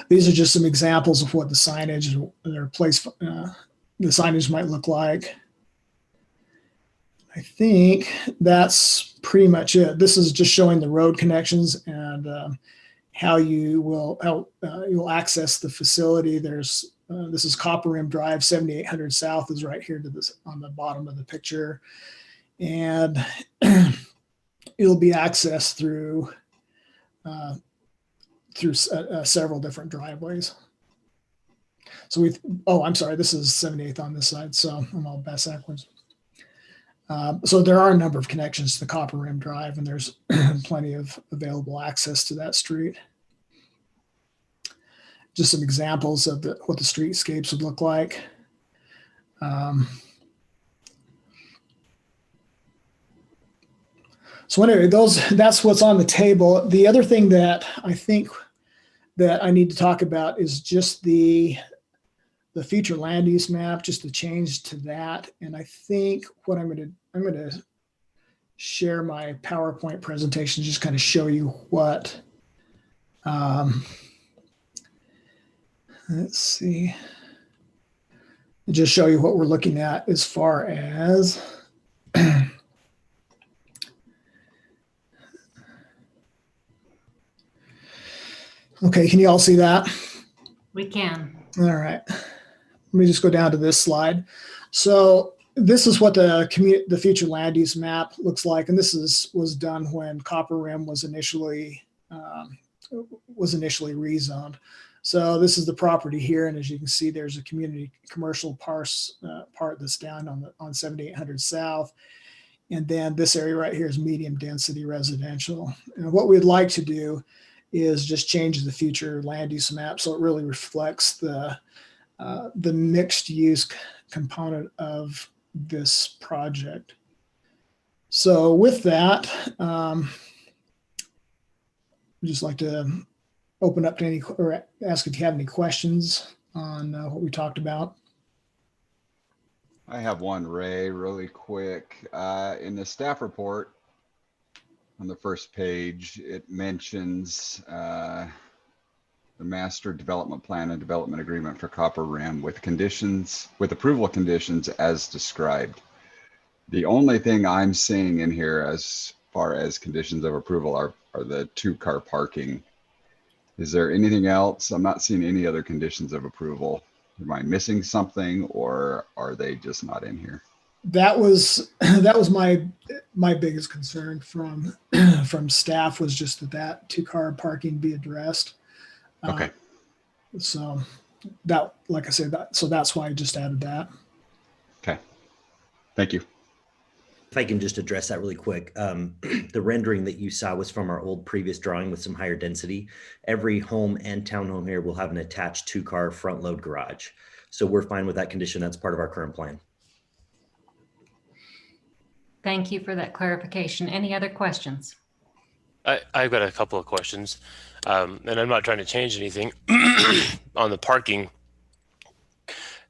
S6: These are just some examples of what the signage the signage might look like. I think that's pretty much it. This is just showing the road connections and how you'll access the facility. This is Copper Rim Drive, 7800 South is right here on the bottom of the picture. And it'll be accessed through several different driveways. So I'm sorry, this is 78th on this side, so I'm all backwards. So there are a number of connections to the Copper Rim Drive, and there's plenty of available access to that street. Just some examples of what the streetscapes would look like. So anyway, that's what's on the table. The other thing that I think that I need to talk about is just the future land use map, just the change to that. And I think what I'm going to share my PowerPoint presentation, just kind of show you what, let's see, just show you what we're looking at as far as okay, can you all see that?
S1: We can.
S6: All right. Let me just go down to this slide. So this is what the future land use map looks like, and this was done when Copper Rim was initially rezoned. So this is the property here, and as you can see, there's a community commercial part that's down on 7800 South, and then this area right here is medium density residential. And what we'd like to do is just change the future land use map so it really reflects the mixed use component of this project. So with that, I'd just like to open up to or ask if you have any questions on what we talked about.
S10: I have one, Ray, really quick. In the staff report, on the first page, it mentions the master development plan and development agreement for Copper Rim with conditions, with approval conditions as described. The only thing I'm seeing in here as far as conditions of approval are the 2-car parking. Is there anything else? I'm not seeing any other conditions of approval. Am I missing something, or are they just not in here?
S6: That was my biggest concern from from staff, was just that 2-car parking be addressed.
S10: Okay.
S6: So that, like I said, so that's why I just added that.
S10: Okay. Thank you.
S14: If I can just address that really quick, the rendering that you saw was from our old previous drawing with some higher density. Every home and townhome here will have an attached 2-car front load garage. So we're fine with that condition. That's part of our current plan.
S1: Thank you for that clarification. Any other questions?
S13: I've got a couple of questions, and I'm not trying to change anything on the parking,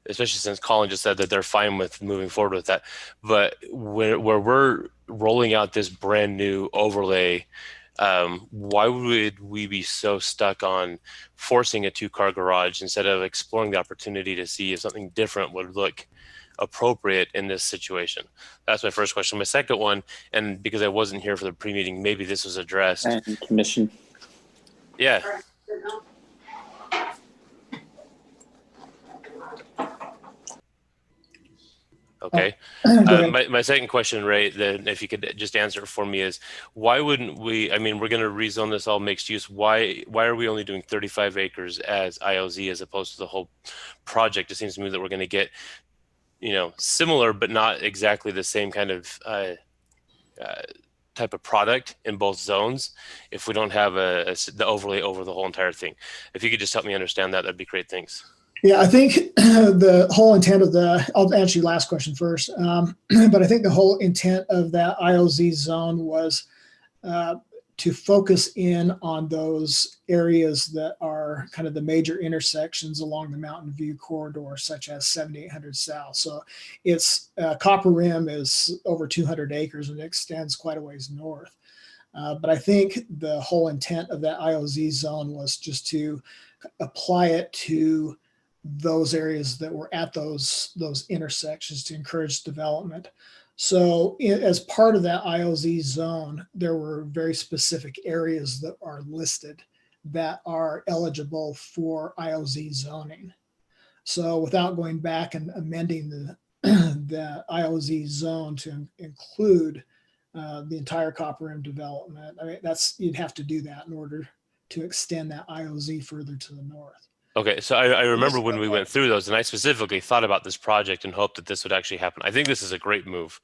S13: especially since Colin just said that they're fine with moving forward with that. But where we're rolling out this brand new overlay, why would we be so stuck on forcing a 2-car garage instead of exploring the opportunity to see if something different would look appropriate in this situation? That's my first question. My second one, and because I wasn't here for the pre-meeting, maybe this was addressed.
S15: And commission.
S13: Yeah. Okay. My second question, Ray, then if you could just answer it for me, is why wouldn't we, I mean, we're going to rezone this all mixed use. Why are we only doing 35 acres as ILZ as opposed to the whole project? It seems to me that we're going to get, similar, but not exactly the same kind of type of product in both zones if we don't have the overlay over the whole entire thing. If you could just help me understand that, that'd be great. Thanks.
S6: Yeah, I think the whole intent of I'll answer your last question first, but I think the whole intent of that IOZ zone was to focus in on those areas that are kind of the major intersections along the Mountain View corridor, such as 7800 South. So it's Copper Rim is over 200 acres and it extends quite a ways north. But I think the whole intent of that IOZ zone was just to apply it to those areas that were at those intersections to encourage development. So as part of that IOZ zone, there were very specific areas that are listed that are eligible for IOZ zoning. So without going back and amending the IOZ zone to include the entire Copper Rim development, I mean, you'd have to do that in order to extend that IOZ further to the north.
S13: Okay, so I remember when we went through those, and I specifically thought about this project and hoped that this would actually happen. I think this is a great move.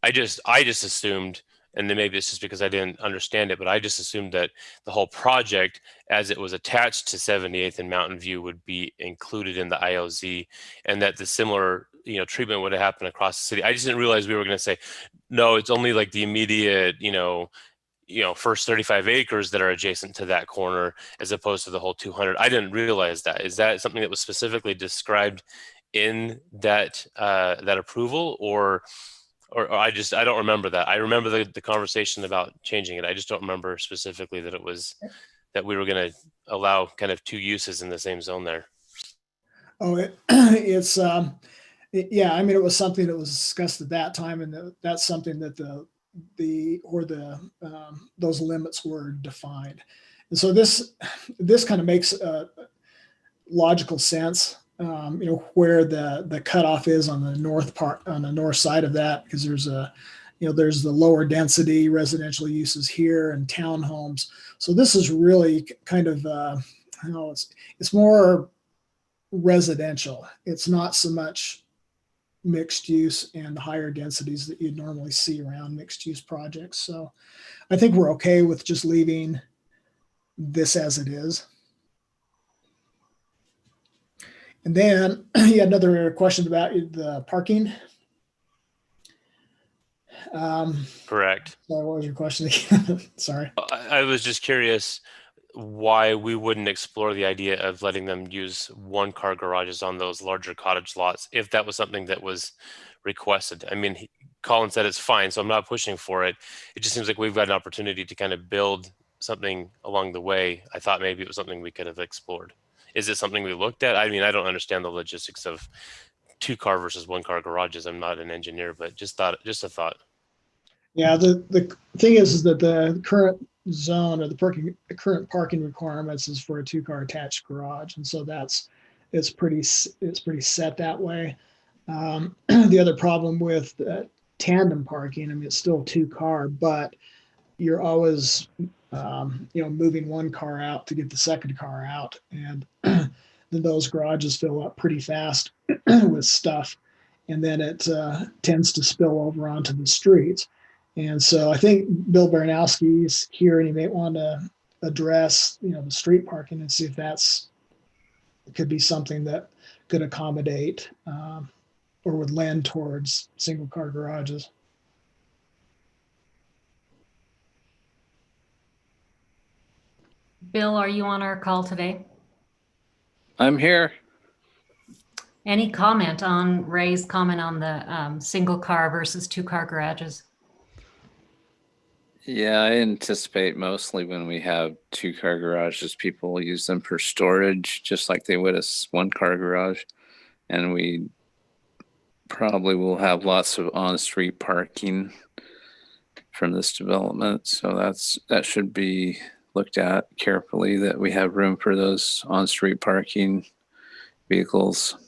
S13: I just assumed, and then maybe it's just because I didn't understand it, but I just assumed that the whole project, as it was attached to 78th and Mountain View, would be included in the IOZ, and that the similar treatment would have happened across the city. I just didn't realize we were going to say, no, it's only like the immediate, first 35 acres that are adjacent to that corner as opposed to the whole 200. I didn't realize that. Is that something that was specifically described in that approval, or I don't remember that. I remember the conversation about changing it. I just don't remember specifically that that we were going to allow kind of 2 uses in the same zone there.
S6: Oh, yeah. I mean, it was something that was discussed at that time, and that's something that those limits were defined. And so this kind of makes logical sense, where the cutoff is on the north side of that, because there's the lower density residential uses here and townhomes. So this is really kind of, it's more residential. It's not so much mixed use and the higher densities that you'd normally see around mixed use projects. So I think we're okay with just leaving this as it is. And then you had another question about the parking.
S13: Correct.
S6: Sorry, what was your question again? Sorry.
S13: I was just curious why we wouldn't explore the idea of letting them use one-car garages on those larger cottage lots if that was something that was requested. I mean, Colin said it's fine, so I'm not pushing for it. It just seems like we've got an opportunity to kind of build something along the way. I thought maybe it was something we could have explored. Is it something we looked at? I mean, I don't understand the logistics of 2-car versus 1-car garages. I'm not an engineer, but just a thought.
S6: Yeah, the thing is that the current zone or the current parking requirements is for a 2-car attached garage, and so it's pretty set that way. The other problem with tandem parking, I mean, it's still 2-car, but you're always moving 1 car out to get the second car out, and then those garages fill up pretty fast with stuff, and then it tends to spill over onto the streets. And so I think Bill Baranowski is here, and he may want to address, the street parking and see if could be something that could accommodate or would lend towards 1-car garages.
S1: Bill, are you on our call today?
S15: I'm here.
S1: Any comment on Ray's comment on the 1-car versus 2-car garages?
S15: Yeah, I anticipate mostly when we have 2-car garages, people will use them for storage, just like they would a 1-car garage. And we probably will have lots of on-street parking from this development. So that should be looked at carefully, that we have room for those on-street parking vehicles.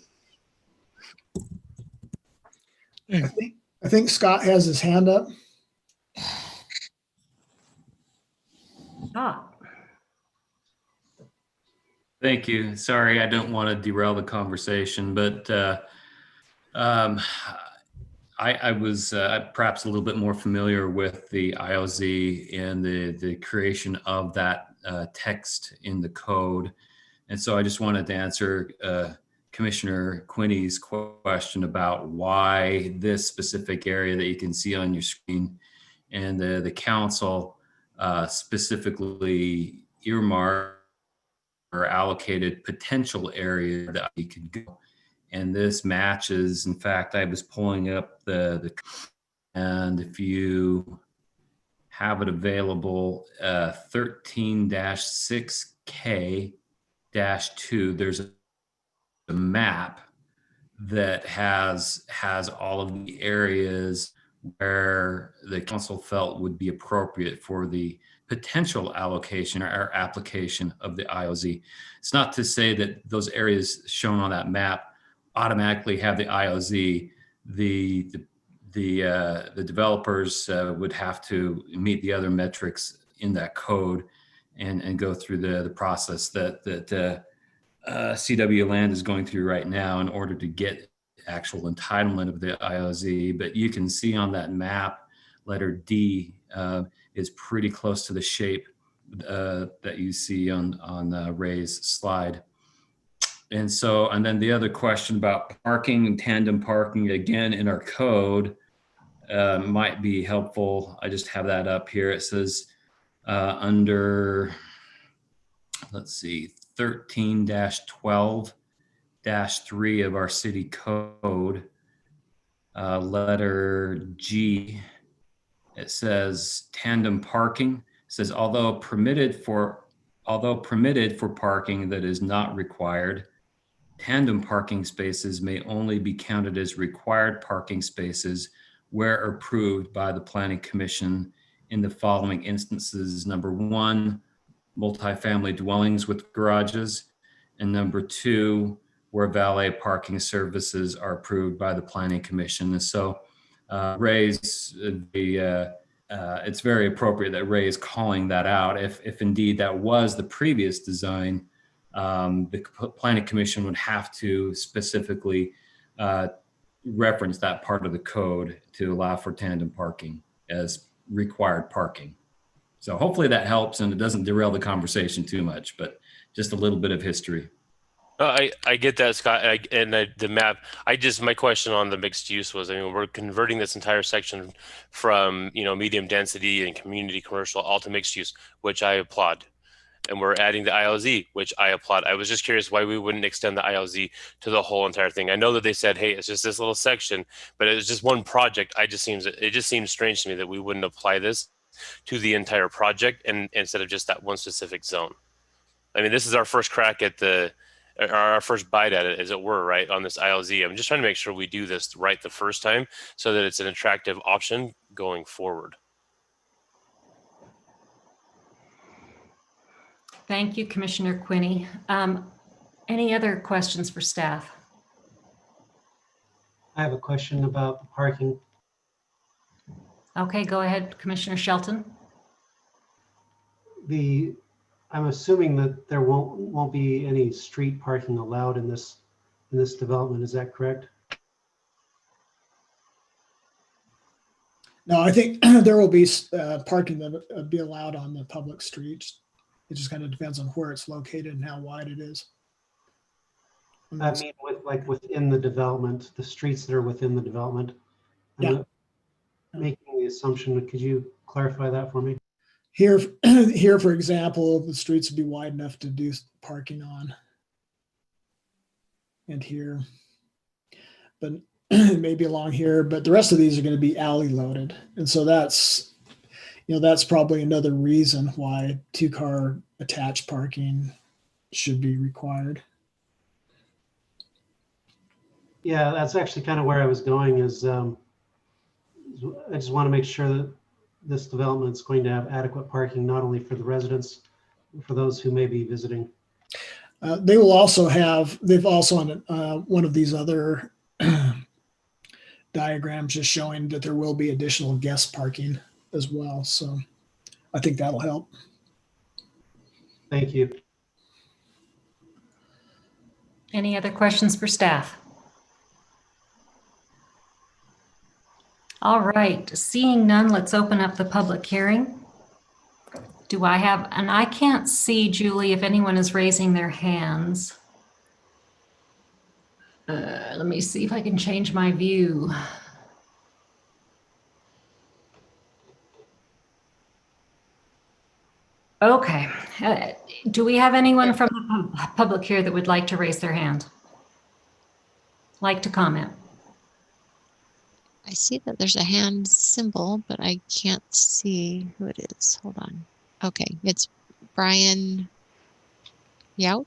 S6: I think Scott has his hand up.
S12: Thank you. Sorry, I don't want to derail the conversation, but I was perhaps a little bit more familiar with the IOZ and the creation of that text in the code. And so I just wanted to answer Commissioner Quinney's question about why this specific area that you can see on your screen, and the council specifically earmarked or allocated potential area that you could go. And this matches, in fact, I was pulling up and if you have it available, 13-6K-2, there's a map that has all of the areas where the council felt would be appropriate for the potential allocation or application of the IOZ. It's not to say that those areas shown on that map automatically have the IOZ. The developers would have to meet the other metrics in that code and go through the process that CW Land is going through right now in order to get actual entitlement of the IOZ. But you can see on that map, letter D is pretty close to the shape that you see on Ray's slide. And then the other question about parking and tandem parking, again, in our code might be helpful. I just have that up here. It says under, let's see, 13-12-3 of our city code, letter G, it says tandem parking. It says, although permitted for parking that is not required, tandem parking spaces may only be counted as required parking spaces where approved by the Planning Commission in the following instances. Number 1, multifamily dwellings with garages, and number 2, where valet parking services are approved by the Planning Commission. And so Ray's it's very appropriate that Ray is calling that out. If indeed that was the previous design, the Planning Commission would have to specifically reference that part of the code to allow for tandem parking as required parking. So hopefully that helps and it doesn't derail the conversation too much, but just a little bit of history.
S13: I get that, Scott, the map. My question on the mixed use was, I mean, we're converting this entire section from, medium density and community commercial all to mixed use, which I applaud. and we're adding the ILZ, which I applaud. I was just curious why we wouldn't extend the ILZ to the whole entire thing. I know that they said, hey, it's just this little section, but it's just one project. It just seems strange to me that we wouldn't apply this to the entire project and instead of just that one specific zone. I mean, this is our first crack at our first bite at it, as it were, right, on this ILZ. I'm just trying to make sure we do this right the first time so that it's an attractive option going forward.
S1: Thank you, Commissioner Quinney. Any other questions for staff?
S11: I have a question about the parking.
S1: Okay, go ahead, Commissioner Shelton.
S11: I'm assuming that there won't be any street parking allowed in this development. Is that correct?
S6: No, I think there will be parking that will be allowed on the public streets. It just kind of depends on where it's located and how wide it is.
S11: I mean, within the development, the streets that are within the development. I'm making the assumption. Could you clarify that for me?
S6: Here, for example, the streets would be wide enough to do parking on. And here, but maybe along here, but the rest of these are going to be alley loaded. And so that's probably another reason why 2-car attached parking should be required.
S11: Yeah, that's actually kind of where I was going is I just want to make sure that this development is going to have adequate parking, not only for the residents, but for those who may be visiting.
S6: They've also on one of these other diagrams just showing that there will be additional guest parking as well. So I think that'll help.
S11: Thank you.
S1: Any other questions for staff? All right, seeing none, let's open up the public hearing. And I can't see, Julie, if anyone is raising their hands. Let me see if I can change my view. Okay, do we have anyone from the public here that would like to raise their hand? Like to comment?
S4: I see that there's a hand symbol, but I can't see who it is. Hold on. Okay, it's Brian Yout.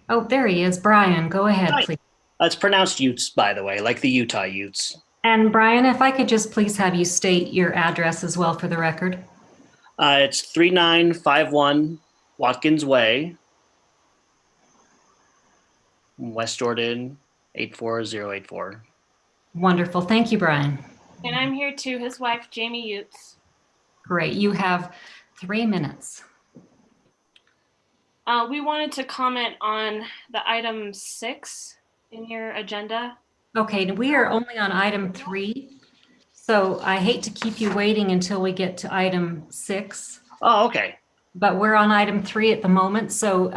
S1: Oh, there he is. Brian, go ahead,
S16: Hi.
S1: please.
S16: It's pronounced Utes, by the way, like the Utah Utes.
S1: And Brian, if I could just please have you state your address as well for the record.
S16: It's 3951 Watkins Way, West Jordan, 84084.
S1: Wonderful. Thank you, Brian.
S17: And I'm here too, his wife, Jamie Utes.
S1: Great. You have 3 minutes.
S17: We wanted to comment on the item 6 in your agenda.
S1: Okay, we are only on item 3. So I hate to keep you waiting until we get to item 6.
S16: Oh, okay.
S1: But we're on item 3 at the moment. So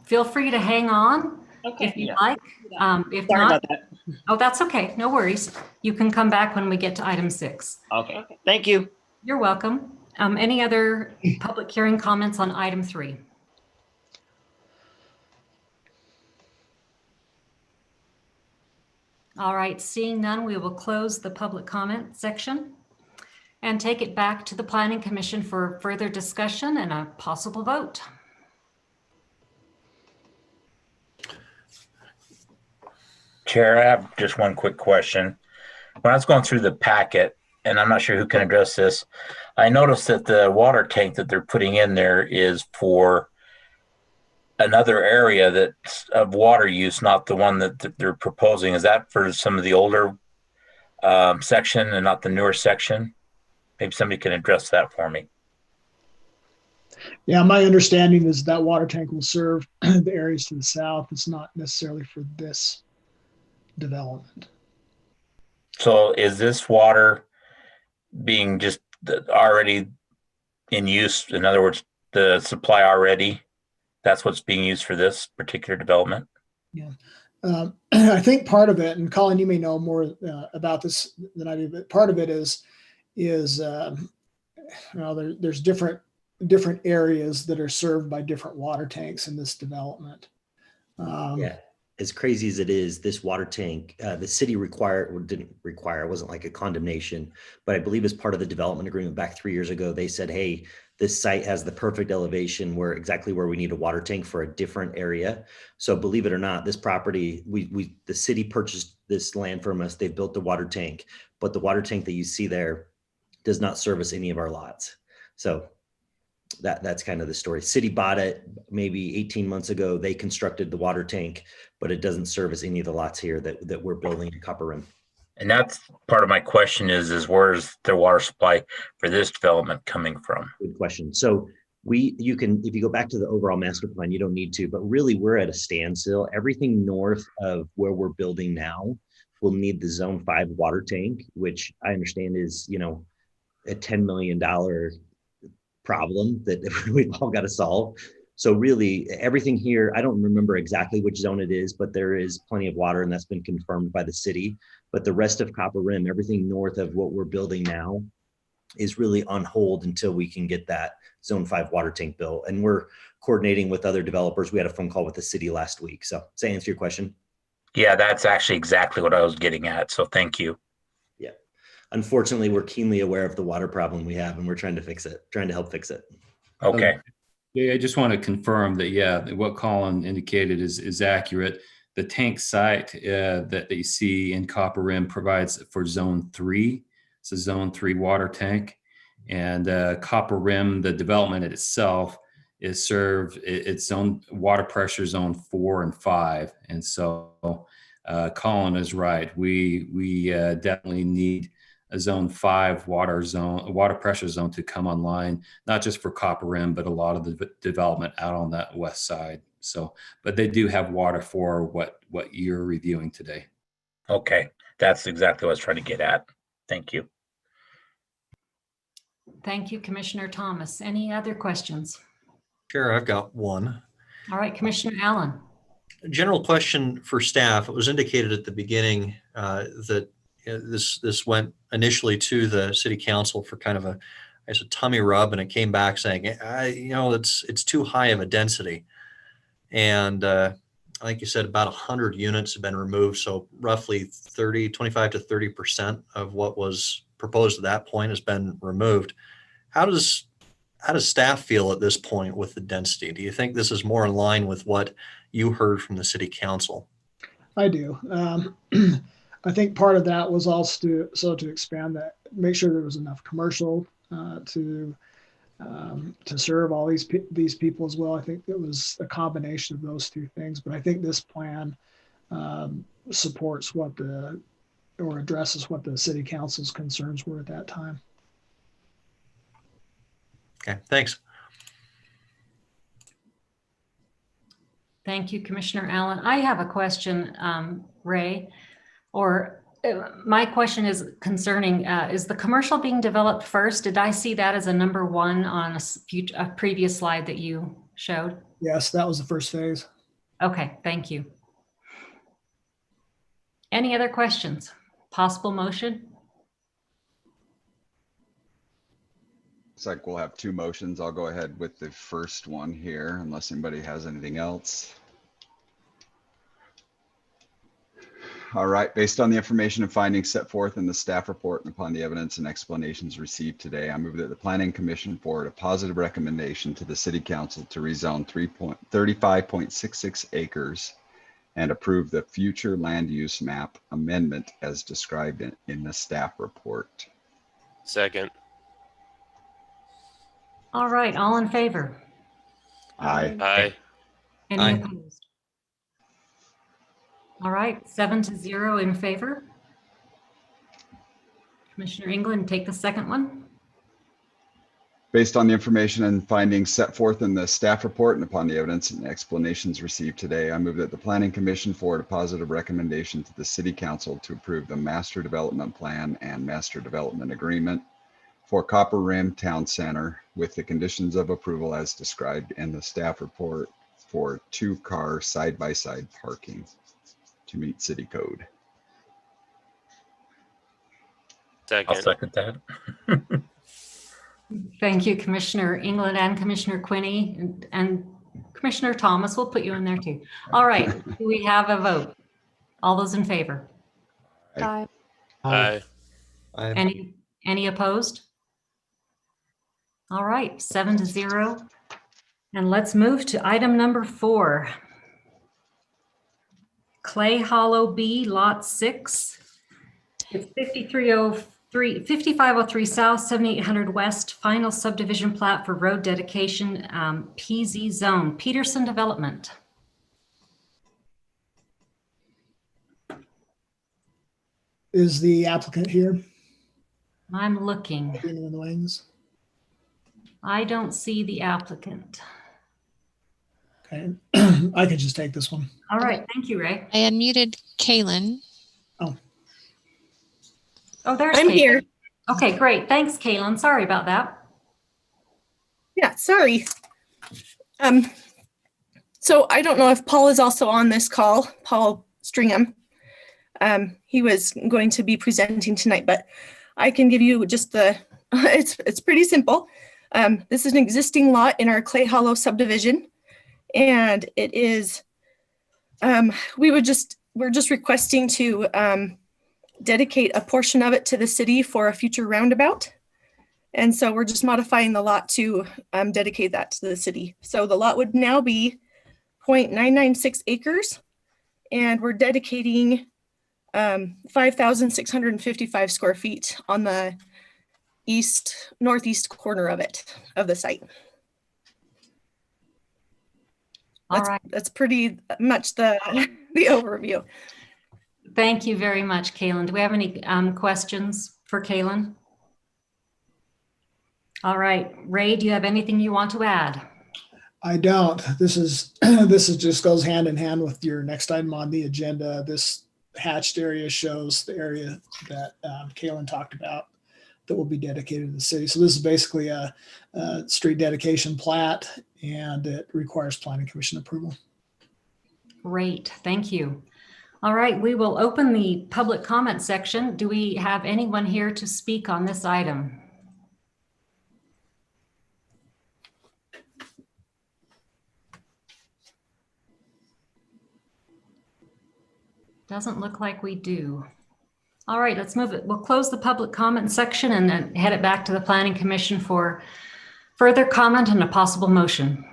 S1: feel free to hang on if you like. If
S16: Sorry
S1: not,
S16: about that.
S1: Oh, that's okay. No worries. You can come back when we get to item 6.
S16: Okay. Thank you.
S1: You're welcome. Any other public hearing comments on item 3? All right, seeing none, we will close the public comment section and take it back to the Planning Commission for further discussion and a possible vote.
S3: Chair, I have just one quick question. When I was going through the packet, and I'm not sure who can address this, I noticed that the water tank that they're putting in there is for another area that's of water use, not the one that they're proposing. Is that for some of the older section and not the newer section? Maybe somebody can address that for me.
S6: Yeah, my understanding is that water tank will serve the areas to the south. It's not necessarily for this development.
S3: So is this water being just already in use? In other words, the supply already, that's what's being used for this particular development?
S6: Yeah. I think part of it, and Colin, you may know more about this than I do, but part of it is there's different areas that are served by different water tanks in this development.
S14: Yeah, as crazy as it is, this water tank, the city didn't require, it wasn't like a condemnation, but I believe as part of the development agreement back 3 years ago, they said, hey, this site has the perfect elevation exactly where we need a water tank for a different area. So believe it or not, this property, the city purchased this land from us. They've built the water tank, but the water tank that you see there does not service any of our lots. So that's kind of the story. City bought it maybe 18 months ago. They constructed the water tank, but it doesn't service any of the lots here that we're building in Copper Rim.
S3: And that's part of my question is where's the water supply for this development coming from?
S14: Good question. So you can, if you go back to the overall master plan, you don't need to, but really we're at a standstill. Everything north of where we're building now will need the Zone 5 water tank, which I understand is, a $10 million problem that we've all got to solve. So really everything here, I don't remember exactly which zone it is, but there is plenty of water and that's been confirmed by the city. But the rest of Copper Rim, everything north of what we're building now is really on hold until we can get that Zone 5 water tank built. And we're coordinating with other developers. We had a phone call with the city last week. So does that answer your question?
S3: Yeah, that's actually exactly what I was getting at. So thank you.
S14: Yeah. Unfortunately, we're keenly aware of the water problem we have and we're trying to help fix it.
S3: Okay.
S12: Yeah, I just want to confirm that, yeah, what Colin indicated is accurate. The tank site that you see in Copper Rim provides for Zone 3. It's a Zone 3 water tank. And Copper Rim, the development itself, is served its own water pressure Zone 4 and 5. And so Colin is right. We definitely need a Zone 5 water pressure zone to come online, not just for Copper Rim, but a lot of the development out on that west side. So, but they do have water for what you're reviewing today.
S3: Okay, that's exactly what I was trying to get at. Thank you.
S1: Thank you, Commissioner Thomas. Any other questions?
S2: Sure, I've got one.
S1: All right, Commissioner Allen.
S2: A general question for staff. It was indicated at the beginning that this went initially to the city council for kind of a tummy rub, and it came back saying, it's too high of a density. And I think you said about 100 units have been removed. So roughly 25 to 30% of what was proposed at that point has been removed. How does staff feel at this point with the density? Do you think this is more in line with what you heard from the city council?
S6: I do. I think part of that was also to expand that, make sure there was enough commercial to serve all these people as well. I think it was a combination of those two things, but I think this plan supports or addresses what the city council's concerns were at that time.
S2: Okay, thanks.
S1: Thank you, Commissioner Allen. I have a question, Ray, my question is concerning, is the commercial being developed first? Did I see that as a number one on a previous slide that you showed?
S6: Yes, that was the first phase.
S1: Okay, thank you. Any other questions? Possible motion?
S10: Looks like we'll have two motions. I'll go ahead with the first one here, unless anybody has anything else. All right, based on the information and findings set forth in the staff report and upon the evidence and explanations received today, I move that the Planning Commission forward a positive recommendation to the City Council to rezone 35.66 acres and approve the future land use map amendment as described in the staff report.
S13: Second.
S1: All right, all in favor?
S10: Aye.
S13: Aye.
S1: Any opposed? All right, 7-0 in favor. Commissioner England, take the second one.
S10: Based on the information and findings set forth in the staff report and upon the evidence and explanations received today, I move that the Planning Commission forward a positive recommendation to the City Council to approve the Master Development Plan and Master Development Agreement for Copper Rim Town Center with the conditions of approval as described in the staff report for 2-car side-by-side parking to meet city code.
S13: Second.
S3: I'll second that.
S1: Thank you, Commissioner England and Commissioner Quinney, and Commissioner Thomas. We'll put you in there too. All right, do we have a vote? All those in favor?
S7: Aye.
S11: Aye.
S1: Any opposed? All right, 7-0. And let's move to item number 4. Clay Hollow B, Lot 6. It's 5503 South, 7800 West, final subdivision plat for road dedication, PZ zone, Peterson Development.
S6: Is the applicant here?
S1: I'm looking.
S6: In the wings.
S1: I don't see the applicant.
S6: Okay, I could just take this one.
S1: All right, thank you, Ray.
S4: I unmuted Kaylin.
S1: Oh, there's
S18: I'm
S1: Kaylin.
S18: here.
S1: Okay, great. Thanks, Kaylin. Sorry about that.
S18: Yeah, sorry. So I don't know if Paul is also on this call, Paul Stringham. He was going to be presenting tonight, but I can give you just it's pretty simple. This is an existing lot in our Clay Hollow subdivision, and it is, we're just requesting to dedicate a portion of it to the city for a future roundabout. And so we're just modifying the lot to dedicate that to the city. So the lot would now be 0.996 acres, and we're dedicating 5,655 square feet on the northeast corner of the site. That's pretty much the overview.
S1: Thank you very much, Kaylin. Do we have any questions for Kaylin? All right, Ray, do you have anything you want to add?
S6: I don't. This just goes hand in hand with your next item on the agenda. This hatched area shows the area that Kaylin talked about that will be dedicated to the city. So this is basically a street dedication plat, and it requires planning commission approval.
S1: Great, thank you. All right, we will open the public comment section. Do we have anyone here to speak on this item? Doesn't look like we do. All right, let's move it. We'll close the public comment section and then head it back to the Planning Commission for further comment and a possible motion.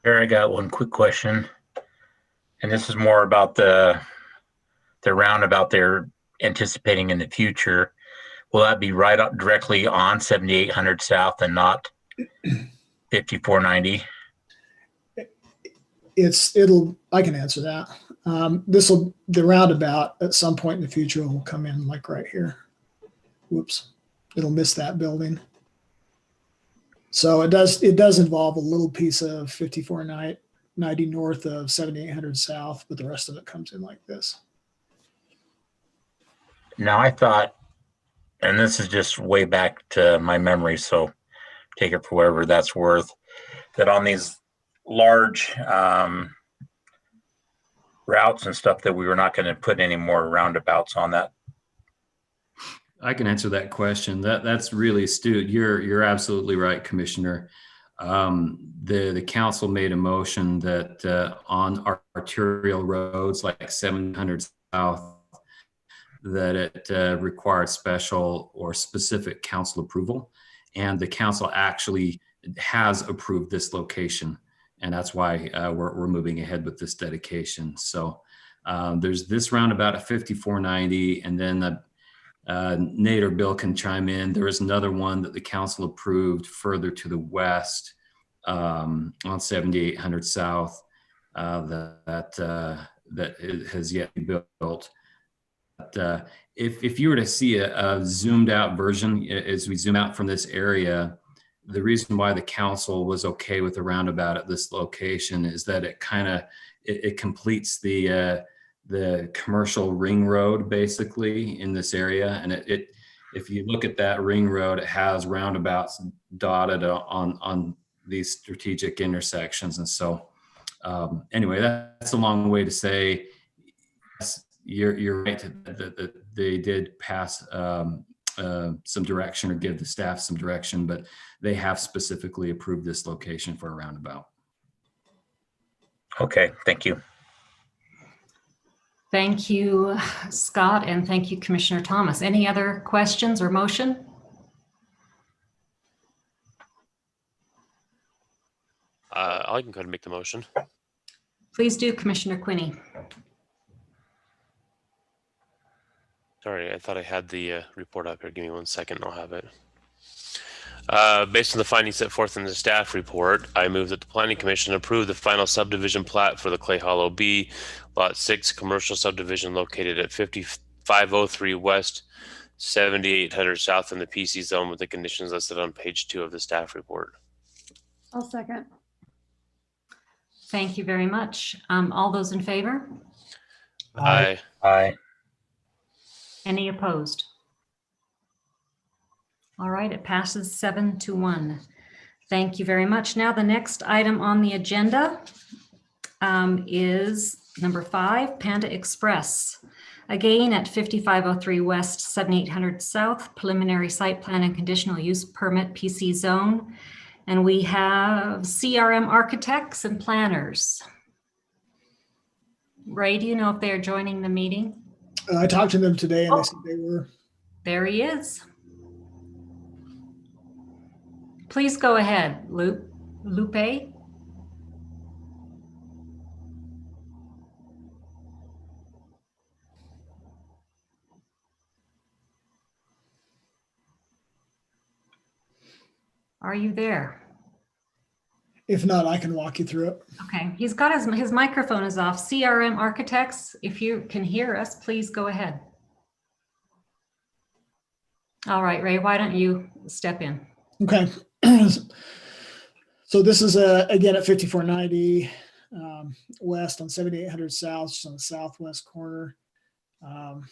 S3: Here, I got one quick question. And this is more about the roundabout they're anticipating in the future. Will that be right up directly on 7800 South and not 5490?
S6: I can answer that. The roundabout at some point in the future will come in like right here. Whoops, it'll miss that building. So it does involve a little piece of 5490 north of 7800 South, but the rest of it comes in like this.
S3: Now I thought, and this is just way back to my memory, so take it for whatever that's worth, that on these large routes and stuff that we were not going to put any more roundabouts on that.
S12: I can answer that question. That's really astute. You're absolutely right, Commissioner. The council made a motion that on arterial roads like 700 South, that it required special or specific council approval, and the council actually has approved this location, and that's why we're moving ahead with this dedication. So there's this roundabout at 5490, and then Nate or Bill can chime in. There is another one that the council approved further to the west on 7800 South that has yet to be built. But if you were to see a zoomed out version as we zoom out from this area, the reason why the council was okay with the roundabout at this location is that it it completes the commercial ring road basically in this area. And if you look at that ring road, it has roundabouts dotted on these strategic intersections. And so anyway, that's a long way to say, yes, you're right that they did pass some direction or give the staff some direction, but they have specifically approved this location for a roundabout.
S3: Okay, thank you.
S1: Thank you, Scott, and thank you, Commissioner Thomas. Any other questions or motion?
S13: I can go ahead and make the motion.
S1: Please do, Commissioner Quinney.
S13: Sorry, I thought I had the report up here. Give me 1 second and I'll have it. Based on the findings set forth in the staff report, I move that the Planning Commission approve the final subdivision plat for the Clay Hollow B, Lot 6 commercial subdivision located at 5503 West, 7800 South in the PC zone with the conditions listed on page 2 of the staff report.
S7: I'll second.
S1: Thank you very much. All those in favor?
S13: Aye.
S3: Aye.
S1: Any opposed? All right, it passes 7-1. Thank you very much. Now the next item on the agenda is number 5, Panda Express. Again, at 5503 West, 7800 South, preliminary site plan and conditional use permit PC zone. And we have CRM architects and planners. Ray, do you know if they're joining the meeting?
S6: I talked to them today and they said they were.
S1: There he is. Please go ahead, Lupe. Are you there?
S6: If not, I can walk you through it.
S1: Okay, he's got his microphone is off. CRM Architects, if you can hear us, please go ahead. All right, Ray, why don't you step in?
S6: Okay. So this is again at 5490 West on 7800 South, just on the southwest corner. I'm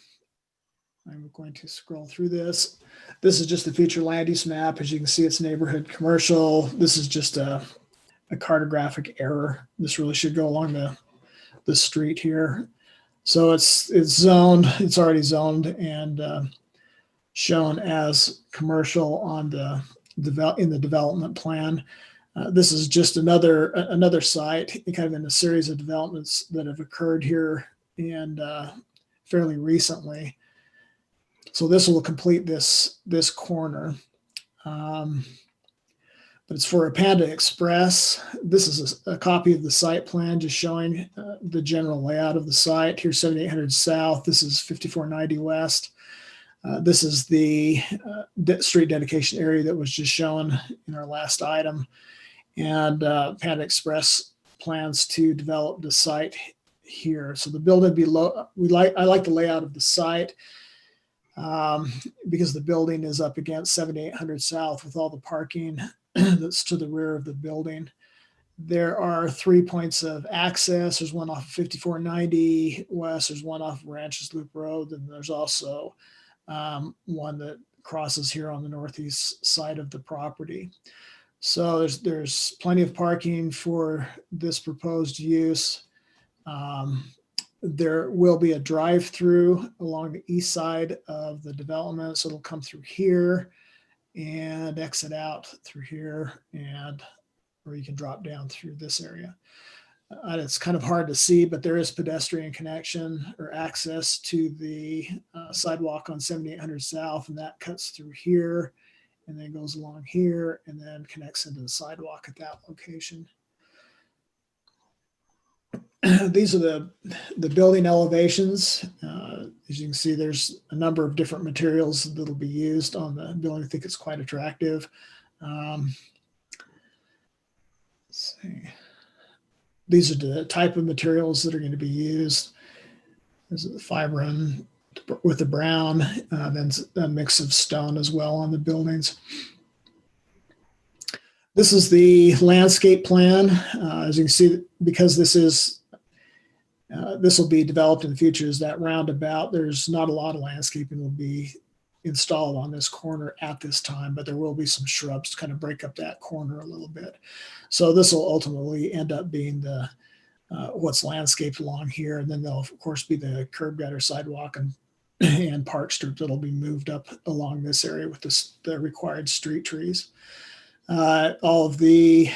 S6: going to scroll through this. This is just the future land use map. As you can see, it's neighborhood commercial. This is just a cartographic error. This really should go along the street here. So it's zoned. It's already zoned and shown as commercial on in the development plan. This is just another site, kind of in a series of developments that have occurred here and fairly recently. So this will complete this corner. But it's for a Panda Express. This is a copy of the site plan just showing the general layout of the site. Here's 7800 South. This is 5490 West. This is the street dedication area that was just shown in our last item. And Panda Express plans to develop the site here. So the building below, I like the layout of the site because the building is up against 7800 South with all the parking that's to the rear of the building. There are 3 points of access. There's one off of 5490 West. There's one off of Ranches Loop Road. And there's also one that crosses here on the northeast side of the property. So there's plenty of parking for this proposed use. There will be a drive-through along the east side of the development. So it'll come through here and exit out through here, or you can drop down through this area. It's kind of hard to see, but there is pedestrian connection or access to the sidewalk on 7800 South, and that cuts through here and then goes along here and then connects into the sidewalk at that location. These are the building elevations. As you can see, there's a number of different materials that'll be used on the building. I think it's quite attractive. Let's see. These are the type of materials that are going to be used. This is the fibrin with the brown, then a mix of stone as well on the buildings. This is the landscape plan. As you can see, because this will be developed in the future as that roundabout, there's not a lot of landscaping will be installed on this corner at this time, but there will be some shrubs to kind of break up that corner a little bit. So this will ultimately end up being what's landscaped along here. And then there'll of course be the curb gutter sidewalk and and park strip that'll be moved up along this area with the required street trees. All of the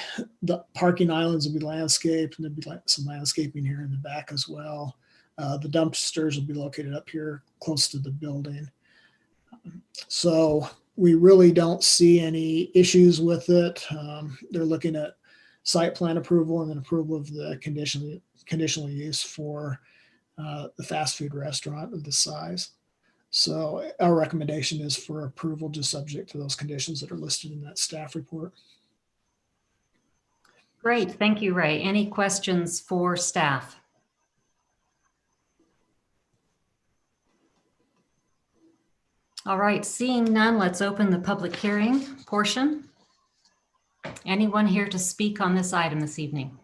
S6: parking islands will be landscaped, and there'll be some landscaping here in the back as well. The dumpsters will be located up here close to the building. So we really don't see any issues with it. They're looking at site plan approval and then approval of the conditional use for the fast food restaurant of this size. So our recommendation is for approval, just subject to those conditions that are listed in that staff report.
S1: Great, thank you, Ray. Any questions for staff? All right, seeing none, let's open the public hearing portion. Anyone here to speak on this item this evening?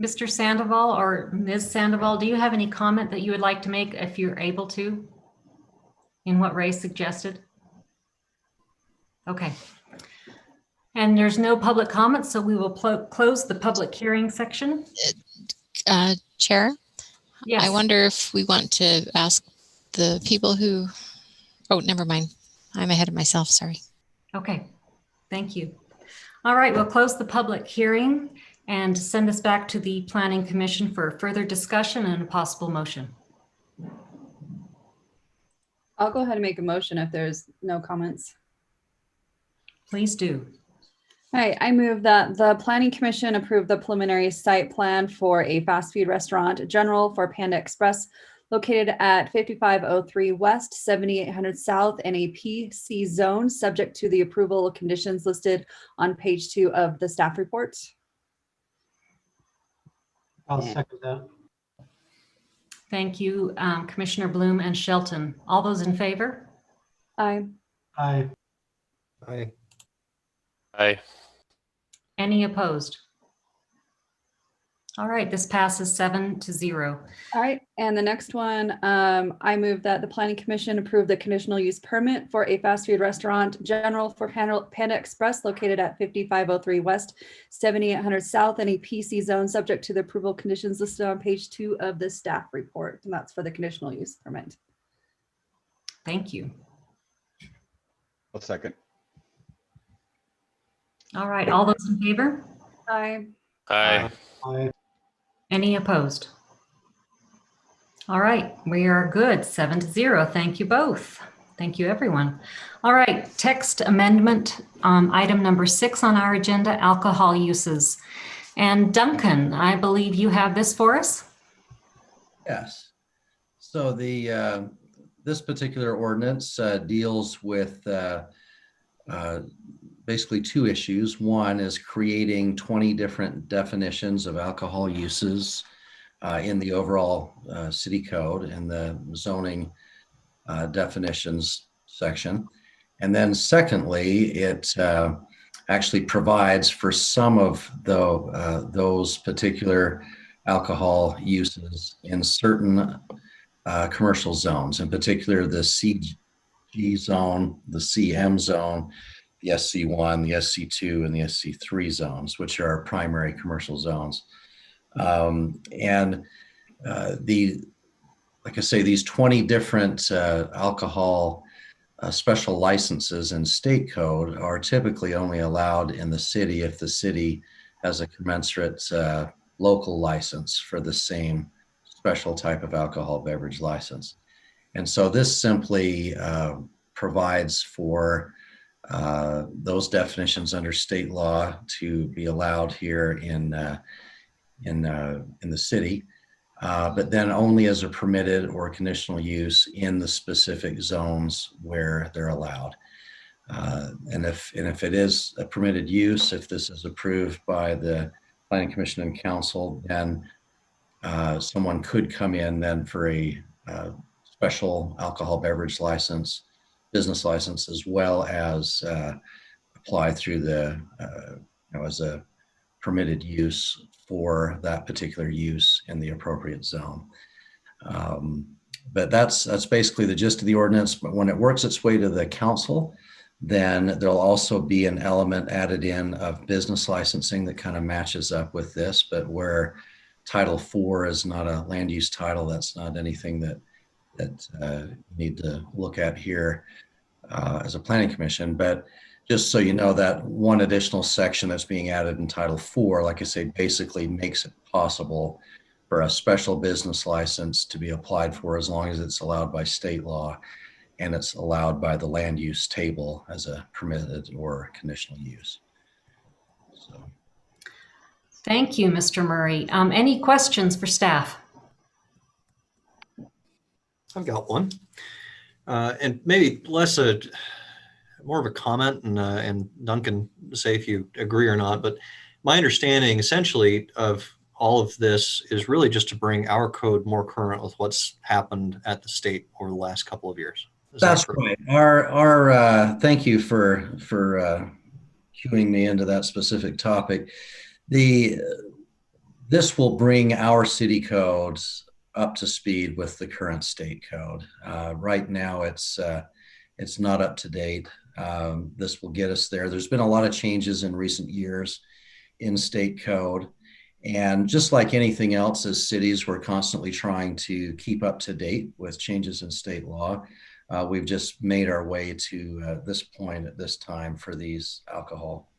S1: Mr. Sandoval or Ms. Sandoval, do you have any comment that you would like to make if you're able to in what Ray suggested? Okay. And there's no public comment, so we will close the public hearing section.
S4: Chair?
S1: Yes.
S4: I wonder if we want to ask the people who, oh, never mind. I'm ahead of myself, sorry.
S1: Okay, thank you. All right, we'll close the public hearing and send this back to the Planning Commission for further discussion and a possible motion.
S7: I'll go ahead and make a motion if there's no comments.
S1: Please do.
S7: All right, I move that the Planning Commission approve the preliminary site plan for a fast food restaurant general for Panda Express located at 5503 West, 7800 South in a PC zone, subject to the approval of conditions listed on page 2 of the staff report.
S11: I'll second that.
S1: Thank you, Commissioner Bloom and Shelton. All those in favor?
S7: Aye.
S11: Aye.
S2: Aye.
S13: Aye.
S1: Any opposed? All right, this passes 7-0.
S7: All right, and the next one, I move that the Planning Commission approve the conditional use permit for a fast food restaurant general for Panda Express located at 5503 West, 7800 South in a PC zone, subject to the approval conditions listed on page 2 of the staff report. And that's for the conditional use permit.
S1: Thank you.
S10: I'll second.
S1: All right, all those in favor?
S7: Aye.
S13: Aye.
S11: Aye.
S1: Any opposed? All right, we are good, 7-0. Thank you both. Thank you, everyone. All right, text amendment, item number 6 on our agenda, alcohol uses. And Duncan, I believe you have this for us?
S5: Yes. So the this particular ordinance deals with basically 2 issues. One is creating 20 different definitions of alcohol uses in the overall city code and the zoning definitions section. And then secondly, it actually provides for some of those particular alcohol uses in certain commercial zones, in particular the CG zone, the CM zone, the SC1, the SC2, and the SC3 zones, which are our primary commercial zones. Like I say, these 20 different alcohol special licenses in state code are typically only allowed in the city if the city has a commensurate local license for the same special type of alcohol beverage license. And so this simply provides for those definitions under state law to be allowed here in the city, but then only as a permitted or conditional use in the specific zones where they're allowed. And if it is a permitted use, if this is approved by the Planning Commission and Council, then someone could come in then for a special alcohol beverage license, business license, as well as apply through the, as a permitted use for that particular use in the appropriate zone. But that's basically the gist of the ordinance. But when it works its way to the council, then there'll also be an element added in of business licensing that kind of matches up with this, but where Title IV is not a land use title, that's not anything that you need to look at here as a planning commission. But just so you know, that one additional section that's being added in Title IV, like I say, basically makes it possible for a special business license to be applied for as long as it's allowed by state law and it's allowed by the land use table as a permitted or conditional use. So.
S1: Thank you, Mr. Murray. Any questions for staff?
S2: I've got one, and maybe less more of a comment, and Duncan, say if you agree or not. But my understanding, essentially, of all of this is really just to bring our code more current with what's happened at the state over the last couple of years.
S5: That's right. Our thank you for cueing me into that specific topic. This will bring our city codes up to speed with the current state code. Right now, it's not up to date. This will get us there. There's been a lot of changes in recent years in state code. And just like anything else, as cities, we're constantly trying to keep up to date with changes in state law. We've just made our way to this point at this time for these alcohol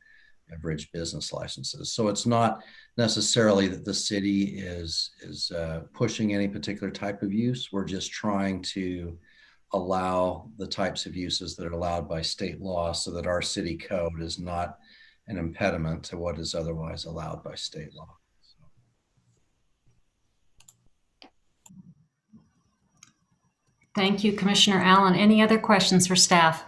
S5: beverage business licenses. So it's not necessarily that the city is pushing any particular type of use. We're just trying to allow the types of uses that are allowed by state law so that our city code is not an impediment to what is otherwise allowed by state law.
S1: Thank you, Commissioner Allen. Any other questions for staff?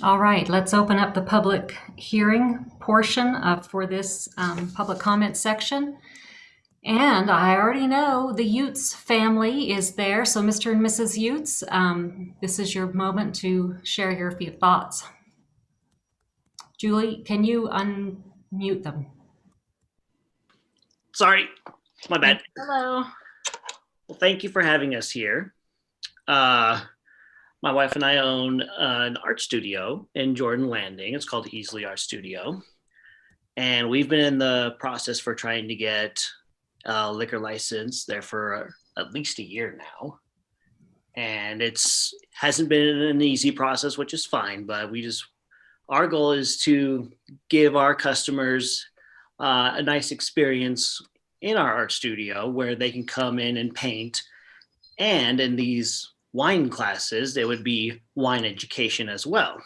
S1: All right, let's open up the public hearing portion for this public comment section. And I already know the Utes family is there. So Mr. and Mrs. Utes, this is your moment to share your few thoughts. Julie, can you unmute them?
S16: Sorry, my bad.
S17: Hello.
S16: Well, thank you for having us here. My wife and I own an art studio in Jordan Landing. It's called Easley Art Studio. And we've been in the process for trying to get a liquor license there for at least a year now. And hasn't been an easy process, which is fine, but our goal is to give our customers a nice experience in our art studio where they can come in and paint. And in these wine classes, there would be wine education as well.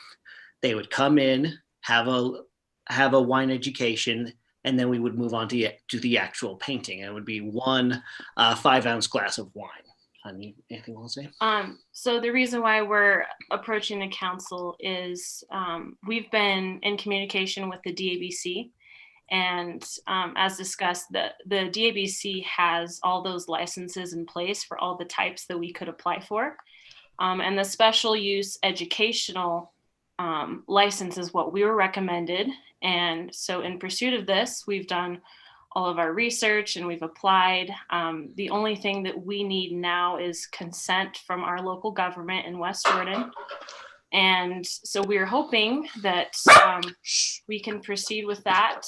S16: They would come in, have a wine education, and then we would move on to the actual painting. It would be one 5-ounce glass of wine. Honey, anything you want to say?
S17: So the reason why we're approaching the council is we've been in communication with the DABC. And as discussed, the DABC has all those licenses in place for all the types that we could apply for. And the special use educational license is what we were recommended. And so in pursuit of this, we've done all of our research and we've applied. The only thing that we need now is consent from our local government in West Jordan. And so we're hoping that we can proceed with that.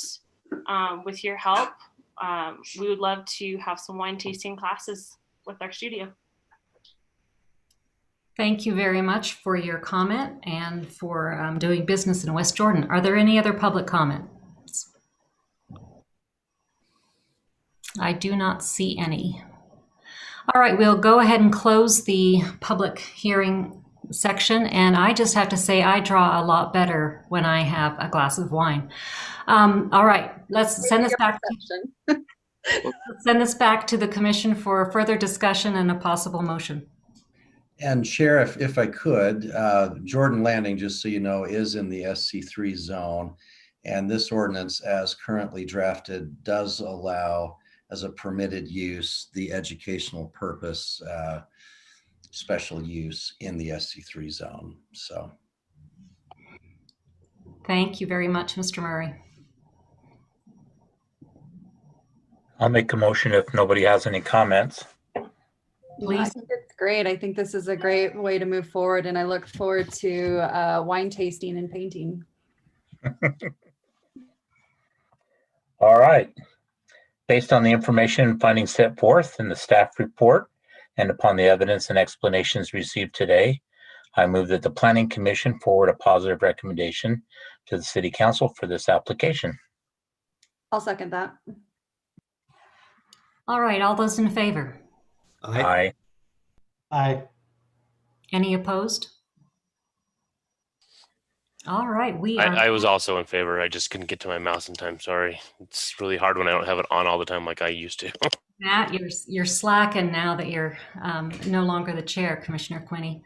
S17: With your help, we would love to have some wine tasting classes with our studio.
S1: Thank you very much for your comment and for doing business in West Jordan. Are there any other public comments? I do not see any. All right, we'll go ahead and close the public hearing section. And I just have to say, I draw a lot better when I have a glass of wine. All right, let's send this back. Send this back to the commission for further discussion and a possible motion.
S5: And Sheriff, if I could, Jordan Landing, just so you know, is in the SC3 zone. And this ordinance, as currently drafted, does allow as a permitted use the educational purpose special use in the SC3 zone. So.
S1: Thank you very much, Mr. Murray.
S3: I'll make a motion if nobody has any comments.
S1: Please.
S7: I think it's great. I think this is a great way to move forward, and I look forward to wine tasting and painting.
S3: All right. Based on the information and findings set forth in the staff report and upon the evidence and explanations received today, I move that the Planning Commission forward a positive recommendation to the City Council for this application.
S7: I'll second that.
S1: All right, all those in favor?
S3: Aye.
S11: Aye.
S1: Any opposed? All right, we are.
S13: I was also in favor. I just couldn't get to my mouse in time. Sorry. It's really hard when I don't have it on all the time like I used to.
S1: Matt, you're slacking now that you're no longer the chair, Commissioner Quinney.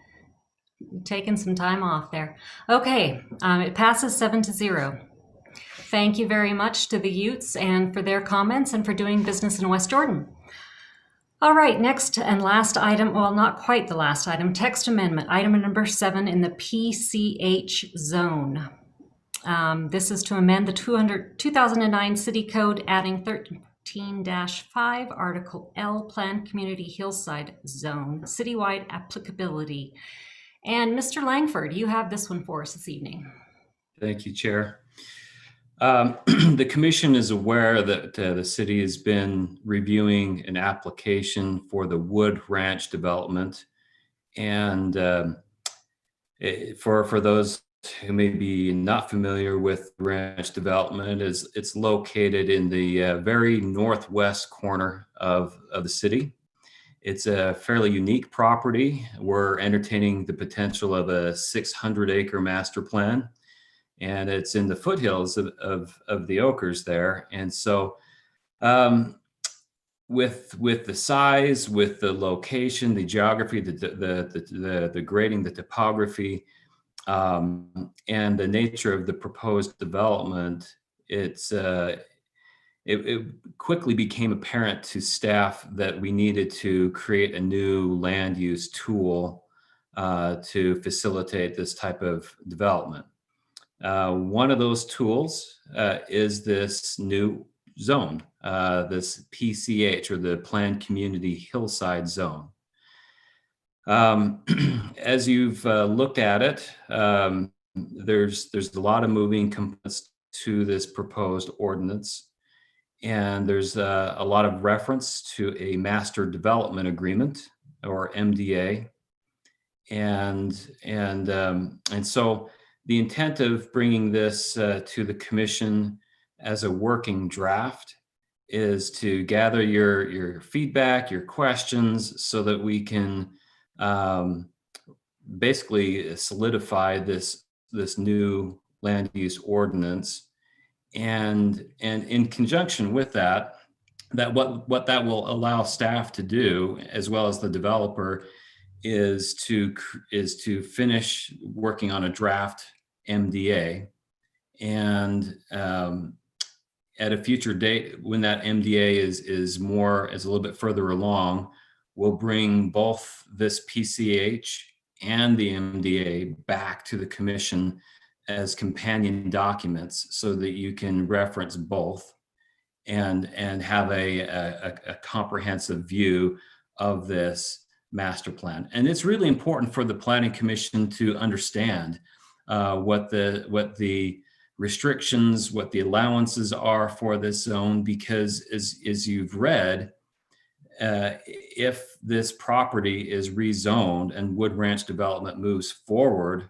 S1: You've taken some time off there. Okay, it passes 7-0. Thank you very much to the Utes and for their comments and for doing business in West Jordan. All right, next and last item, well, not quite the last item, text amendment, item number 7 in the PCH zone. This is to amend the 2009 City Code, adding 13-5, Article L, Planned Community Hillside Zone, citywide applicability. And Mr. Langford, you have this one for us this evening.
S12: Thank you, Chair. The commission is aware that the city has been reviewing an application for the Wood Ranch development. And for those who may be not familiar with ranch development, it's located in the very northwest corner of the city. It's a fairly unique property. We're entertaining the potential of a 600-acre master plan, and it's in the foothills of the Oakers there. And so with the size, with the location, the geography, the grading, the topography, and the nature of the proposed development, it quickly became apparent to staff that we needed to create a new land use tool to facilitate this type of development. One of those tools is this new zone, this PCH, or the Planned Community Hillside Zone. As you've looked at it, there's a lot of moving components to this proposed ordinance. And there's a lot of reference to a master development agreement, or MDA. And so the intent of bringing this to the commission as a working draft is to gather your feedback, your questions, so that we can basically solidify this new land use ordinance. And in conjunction with that what that will allow staff to do, as well as the developer, is to finish working on a draft MDA, and at a future date, when that MDA is a little bit further along, we'll bring both this PCH and the MDA back to the commission as companion documents, so that you can reference both and have a comprehensive view of this master plan. And it's really important for the Planning Commission to understand what the restrictions, what the allowances are for this zone, because as you've read, if this property is rezoned and Wood Ranch development moves forward,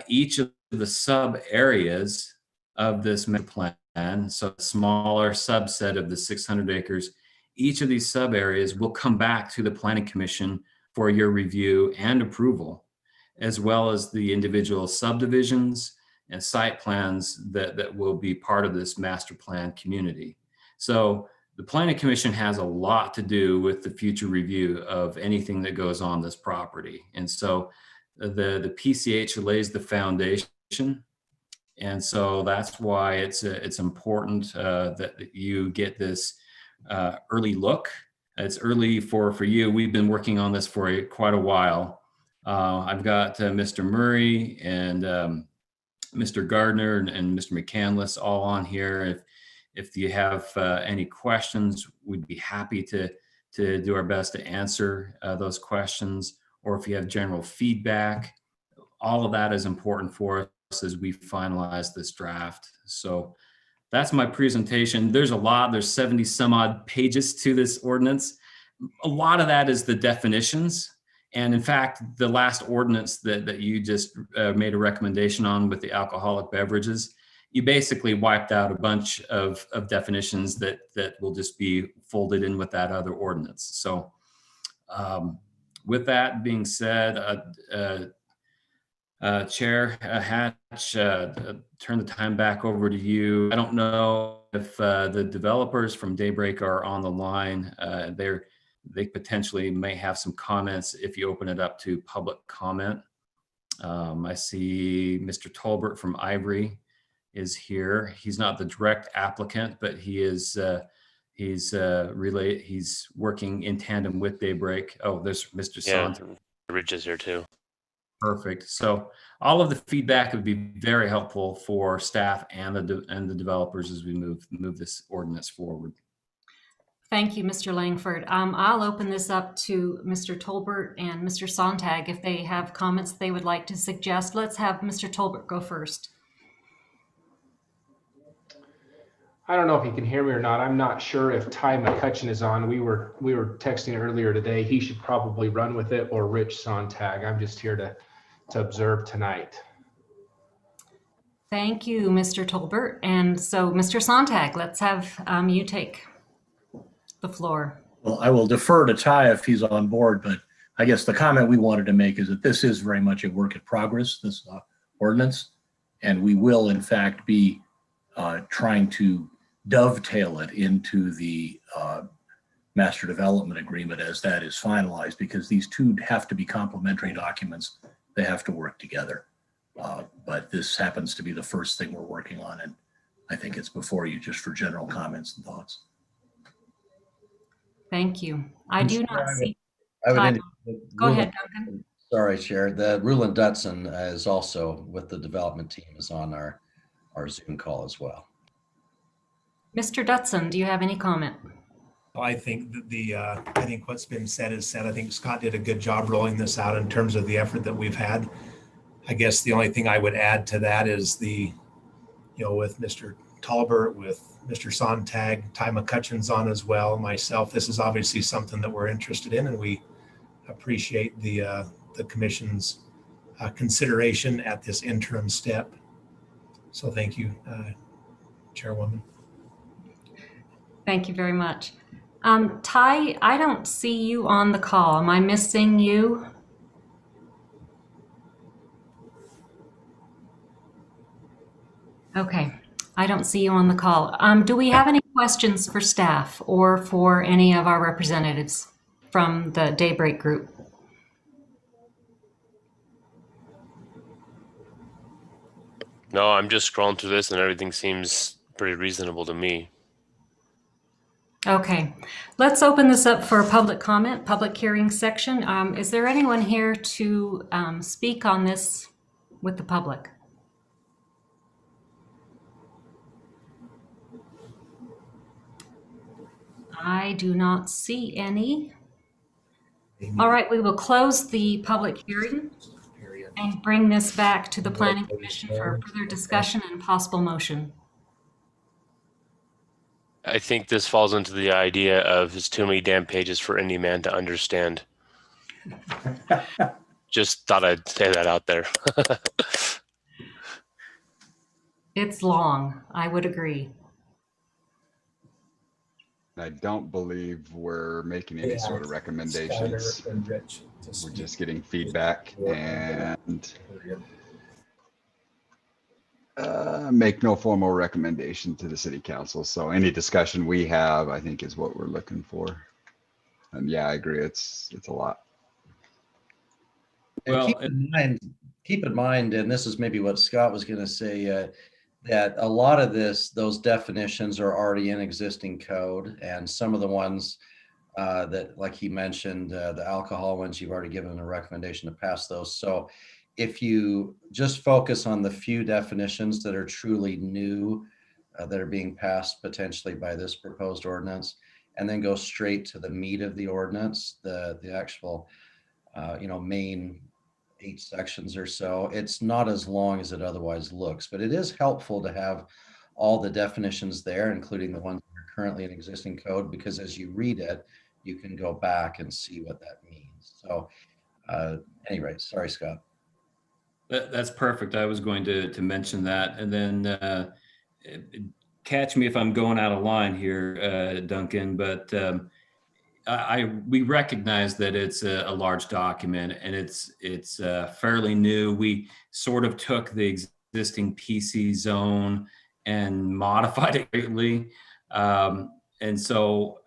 S12: each of the sub areas of this master plan, so a smaller subset of the 600 acres, each of these sub areas will come back to the Planning Commission for your review and approval, as well as the individual subdivisions and site plans that will be part of this master plan community. So the Planning Commission has a lot to do with the future review of anything that goes on this property. And so the PCH lays the foundation. And so that's why it's important that you get this early look. It's early for you. We've been working on this for quite a while. I've got Mr. Murray and Mr. Gardner and Mr. McCandless all on here. If you have any questions, we'd be happy to to do our best to answer those questions, or if you have general feedback. All of that is important for us as we finalize this draft. So that's my presentation. There's a lot, there's 70 some odd pages to this ordinance. A lot of that is the definitions. And in fact, the last ordinance that you just made a recommendation on with the alcoholic beverages, you basically wiped out a bunch of definitions that will just be folded in with that other ordinance. So with that being said, Chair Hatch, turn the time back over to you. I don't know if the developers from Daybreak are on the line. They potentially may have some comments if you open it up to public comment. I see Mr. Tolbert from Ivory is here. He's not the direct applicant, but he is he's working in tandem with Daybreak. Oh, there's Mr.
S13: Yeah,
S12: Sant.
S13: Rich is here too.
S12: Perfect. So all of the feedback would be very helpful for staff and the developers as we move this ordinance forward.
S1: Thank you, Mr. Langford. I'll open this up to Mr. Tolbert and Mr. Sontag if they have comments they would like to suggest. Let's have Mr. Tolbert go first.
S19: I don't know if you can hear me or not. I'm not sure if Ty McCutcheon is on. We were texting earlier today. He should probably run with it, or Rich Sontag. I'm just here to observe tonight.
S1: Thank you, Mr. Tolbert. And so, Mr. Sontag, let's have you take the floor.
S20: Well, I will defer to Ty if he's on board, but I guess the comment we wanted to make is that this is very much a work in progress, this ordinance, and we will in fact be trying to dovetail it into the master development agreement as that is finalized, because these two have to be complementary documents. They have to work together. But this happens to be the first thing we're working on, and I think it's before you just for general comments and thoughts.
S1: Thank you. I do not see.
S5: Go
S1: ahead, Duncan.
S5: Sorry, Chair. The Rulon Dutson is also with the development team, is on our Zoom call as well.
S1: Mr. Dutson, do you have any comment?
S21: I think that I think what's been said is said. I think Scott did a good job rolling this out in terms of the effort that we've had. I guess the only thing I would add to that is with Mr. Tolbert, with Mr. Sontag, Ty McCutcheon's on as well, myself. This is obviously something that we're interested in, and we appreciate the commission's consideration at this interim step. So thank you, Chairwoman.
S1: Thank you very much. Ty, I don't see you on the call. Am I missing you? Okay, I don't see you on the call. Do we have any questions for staff or for any of our representatives from the Daybreak group?
S13: No, I'm just scrolling through this and everything seems pretty reasonable to me.
S1: Okay, let's open this up for a public comment, public hearing section. Is there anyone here to speak on this with the public? I do not see any. All right, we will close the public hearing and bring this back to the Planning Commission for further discussion and possible motion.
S13: I think this falls into the idea of it's too many damn pages for any man to understand. Just thought I'd say that out there.
S1: It's long, I would agree.
S10: I don't believe we're making any sort of recommendations. We're just getting feedback and make no formal recommendation to the city council. So any discussion we have, I think, is what we're looking for. And yeah, I agree. It's a lot.
S5: And keep in mind, and this is maybe what Scott was going to say, that a lot of those definitions are already in existing code, and some of the ones that, like he mentioned, the alcohol ones, you've already given a recommendation to pass those. So if you just focus on the few definitions that are truly new, that are being passed potentially by this proposed ordinance, and then go straight to the meat of the ordinance, the actual, main 8 sections or so. It's not as long as it otherwise looks, but it is helpful to have all the definitions there, including the ones that are currently in existing code, because as you read it, you can go back and see what that means. So anyway, sorry, Scott.
S12: That's perfect. I was going to mention that. And then catch me if I'm going out of line here, Duncan, but we recognize that it's a large document and it's fairly new. We sort of took the existing PC zone and modified it greatly. And so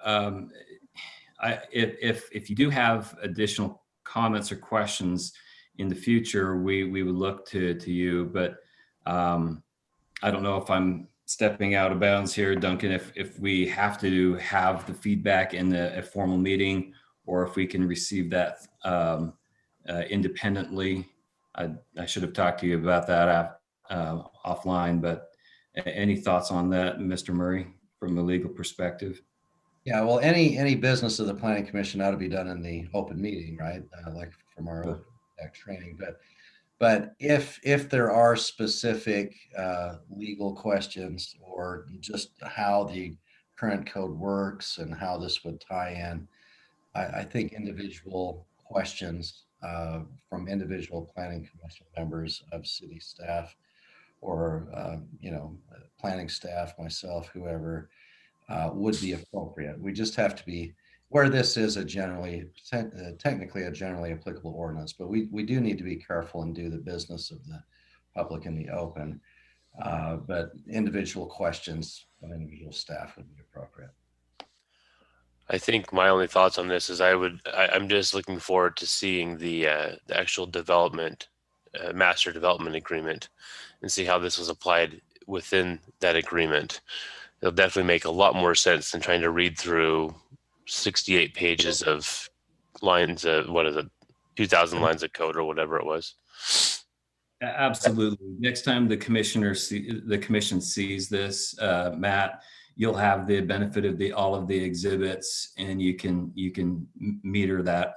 S12: if you do have additional comments or questions in the future, we would look to you, but I don't know if I'm stepping out of bounds here, Duncan, if we have to have the feedback in a formal meeting, or if we can receive that independently. I should have talked to you about that offline, but any thoughts on that, Mr. Murray, from a legal perspective?
S5: Yeah, well, any business of the Planning Commission ought to be done in the open meeting, right? Like from our open act training. But if there are specific legal questions or just how the current code works and how this would tie in, I think individual questions from individual Planning Commission members of city staff or planning staff, myself, whoever, would be appropriate. We just have to be where this is technically a generally applicable ordinance, but we do need to be careful and do the business of the public in the open. But individual questions from individual staff would be appropriate.
S13: I think my only thoughts on this is I'm just looking forward to seeing the actual development, master development agreement, and see how this was applied within that agreement. It'll definitely make a lot more sense than trying to read through 68 pages of lines of 2,000 lines of code or whatever it was.
S12: Absolutely. Next time the commission sees this, Matt, you'll have the benefit of all of the exhibits, and you can meter that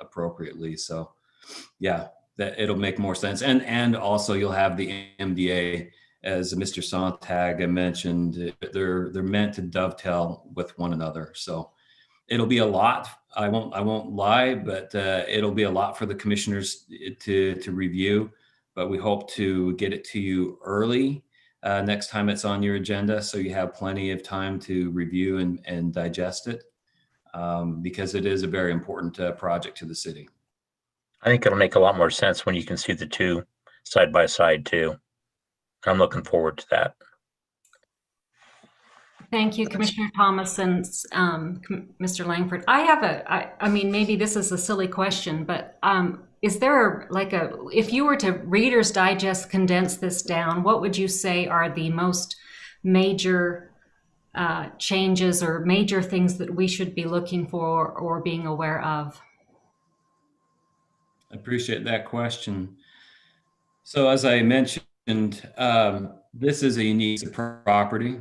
S12: appropriately. So yeah, that it'll make more sense. And also you'll have the MDA, as Mr. Sontag mentioned. They're meant to dovetail with one another. So it'll be a lot. I won't lie, but it'll be a lot for the commissioners to review. But we hope to get it to you early next time it's on your agenda, so you have plenty of time to review and digest it, because it is a very important project to the city.
S3: I think it'll make a lot more sense when you can see the two side by side too. I'm looking forward to that.
S1: Thank you, Commissioner Thomas and Mr. Langford. I have I mean, maybe this is a silly question, but is there if you were to Reader's Digest condense this down, what would you say are the most major changes or major things that we should be looking for or being aware of?
S12: I appreciate that question. So as I mentioned, this is a unique property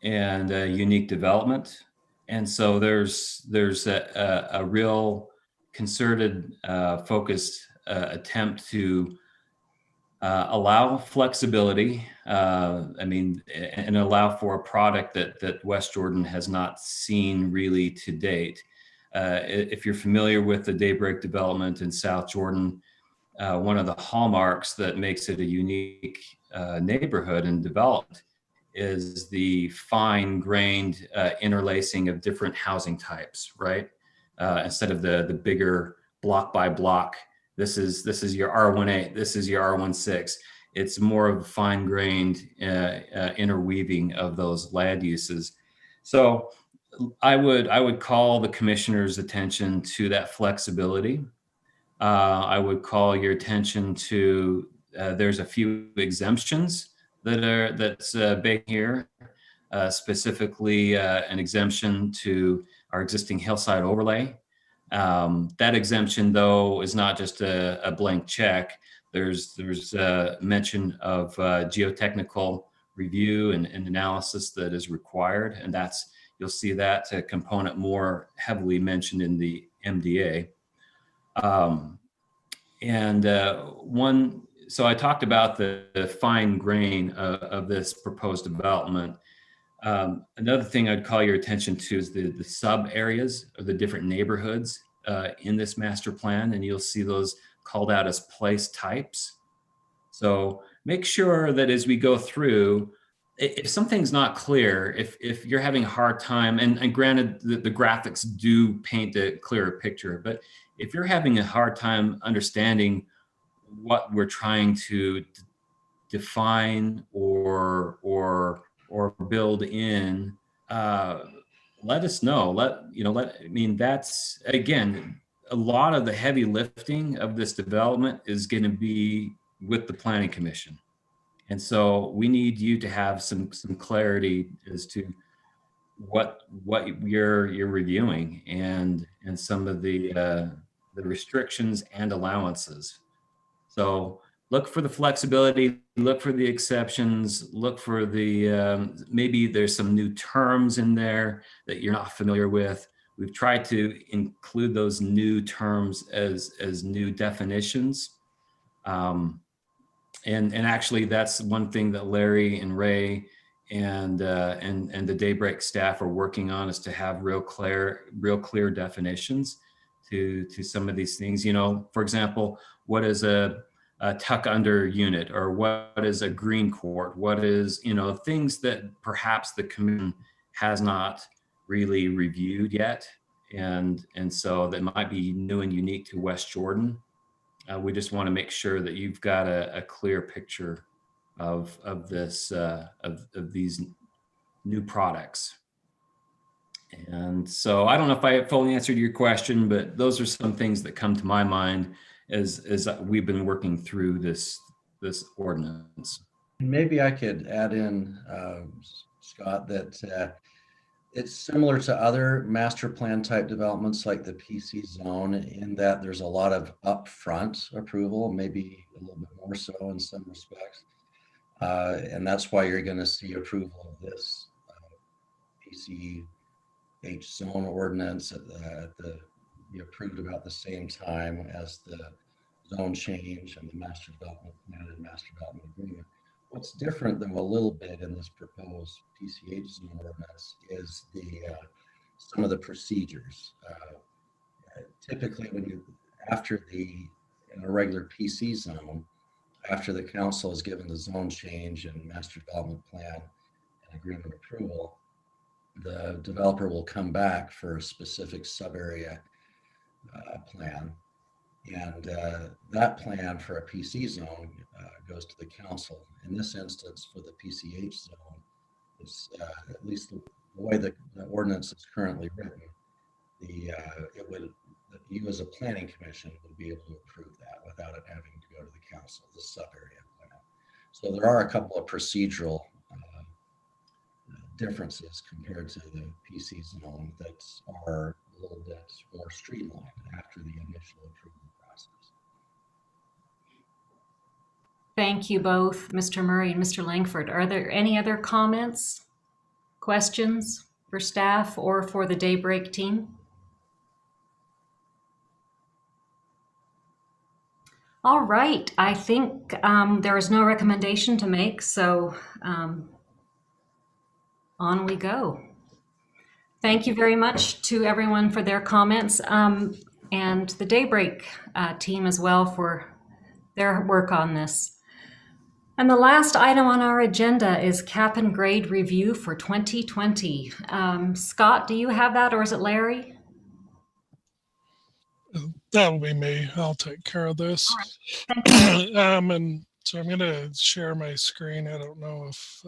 S12: and a unique development. And so there's a real concerted, focused attempt to allow flexibility, and allow for a product that West Jordan has not seen really to date. If you're familiar with the Daybreak development in South Jordan, one of the hallmarks that makes it a unique neighborhood and development is the fine-grained interlacing of different housing types, right? Instead of the bigger block by block, this is your R18, this is your R16. It's more of a fine-grained interweaving of those land uses. So I would call the commissioner's attention to that flexibility. I would call your attention to there's a few exemptions that's baked here, specifically an exemption to our existing hillside overlay. That exemption, though, is not just a blank check. There's a mention of geotechnical review and analysis that is required, and you'll see that component more heavily mentioned in the MDA. So I talked about the fine grain of this proposed development. Another thing I'd call your attention to is the sub areas of the different neighborhoods in this master plan, and you'll see those called out as place types. So make sure that as we go through, if something's not clear, if you're having a hard time, and granted the graphics do paint a clearer picture, but if you're having a hard time understanding what we're trying to define or build in, let us know. I mean, that's, again, a lot of the heavy lifting of this development is going to be with the Planning Commission. And so we need you to have some clarity as to what you're reviewing and some of the restrictions and allowances. So look for the flexibility, look for the exceptions, look for the, maybe there's some new terms in there that you're not familiar with. We've tried to include those new terms as new definitions. And actually that's one thing that Larry and Ray and the Daybreak staff are working on, is to have real clear definitions to some of these things. You know, for example, what is a tuck under unit, or what is a green court? What is, you know, things that perhaps the commission has not really reviewed yet. And so that might be new and unique to West Jordan. We just want to make sure that you've got a clear picture of this, of these new products. And so I don't know if I fully answered your question, but those are some things that come to my mind as we've been working through this ordinance.
S5: Maybe I could add in, Scott, that it's similar to other master plan type developments like the PC zone, in that there's a lot of upfront approval, maybe a little bit more so in some respects. And that's why you're going to see approval of this PCH zone ordinance be approved about the same time as the zone change and the master development plan and master development agreement. What's different though a little bit in this proposed PCH zone ordinance is some of the procedures. Typically, in a regular PC zone, after the council has given the zone change and master development plan and agreement approval, the developer will come back for a specific sub-area plan. And that plan for a PC zone goes to the council. In this instance, for the PCH zone, it's at least the way the ordinance is currently written, you as a planning commission would be able to approve that without it having to go to the council, the sub-area plan. So there are a couple of procedural differences compared to the PC zone that are a little bit more streamlined after the initial approval process.
S1: Thank you both, Mr. Murray and Mr. Langford. Are there any other comments, questions for staff or for the Daybreak team? All right, I think there is no recommendation to make, so on we go. Thank you very much to everyone for their comments, and the Daybreak team as well for their work on this. And the last item on our agenda is cap and grade review for 2020. Scott, do you have that, or is it Larry?
S9: That'll be me. I'll take care of this. And so I'm going to share my screen. I don't know if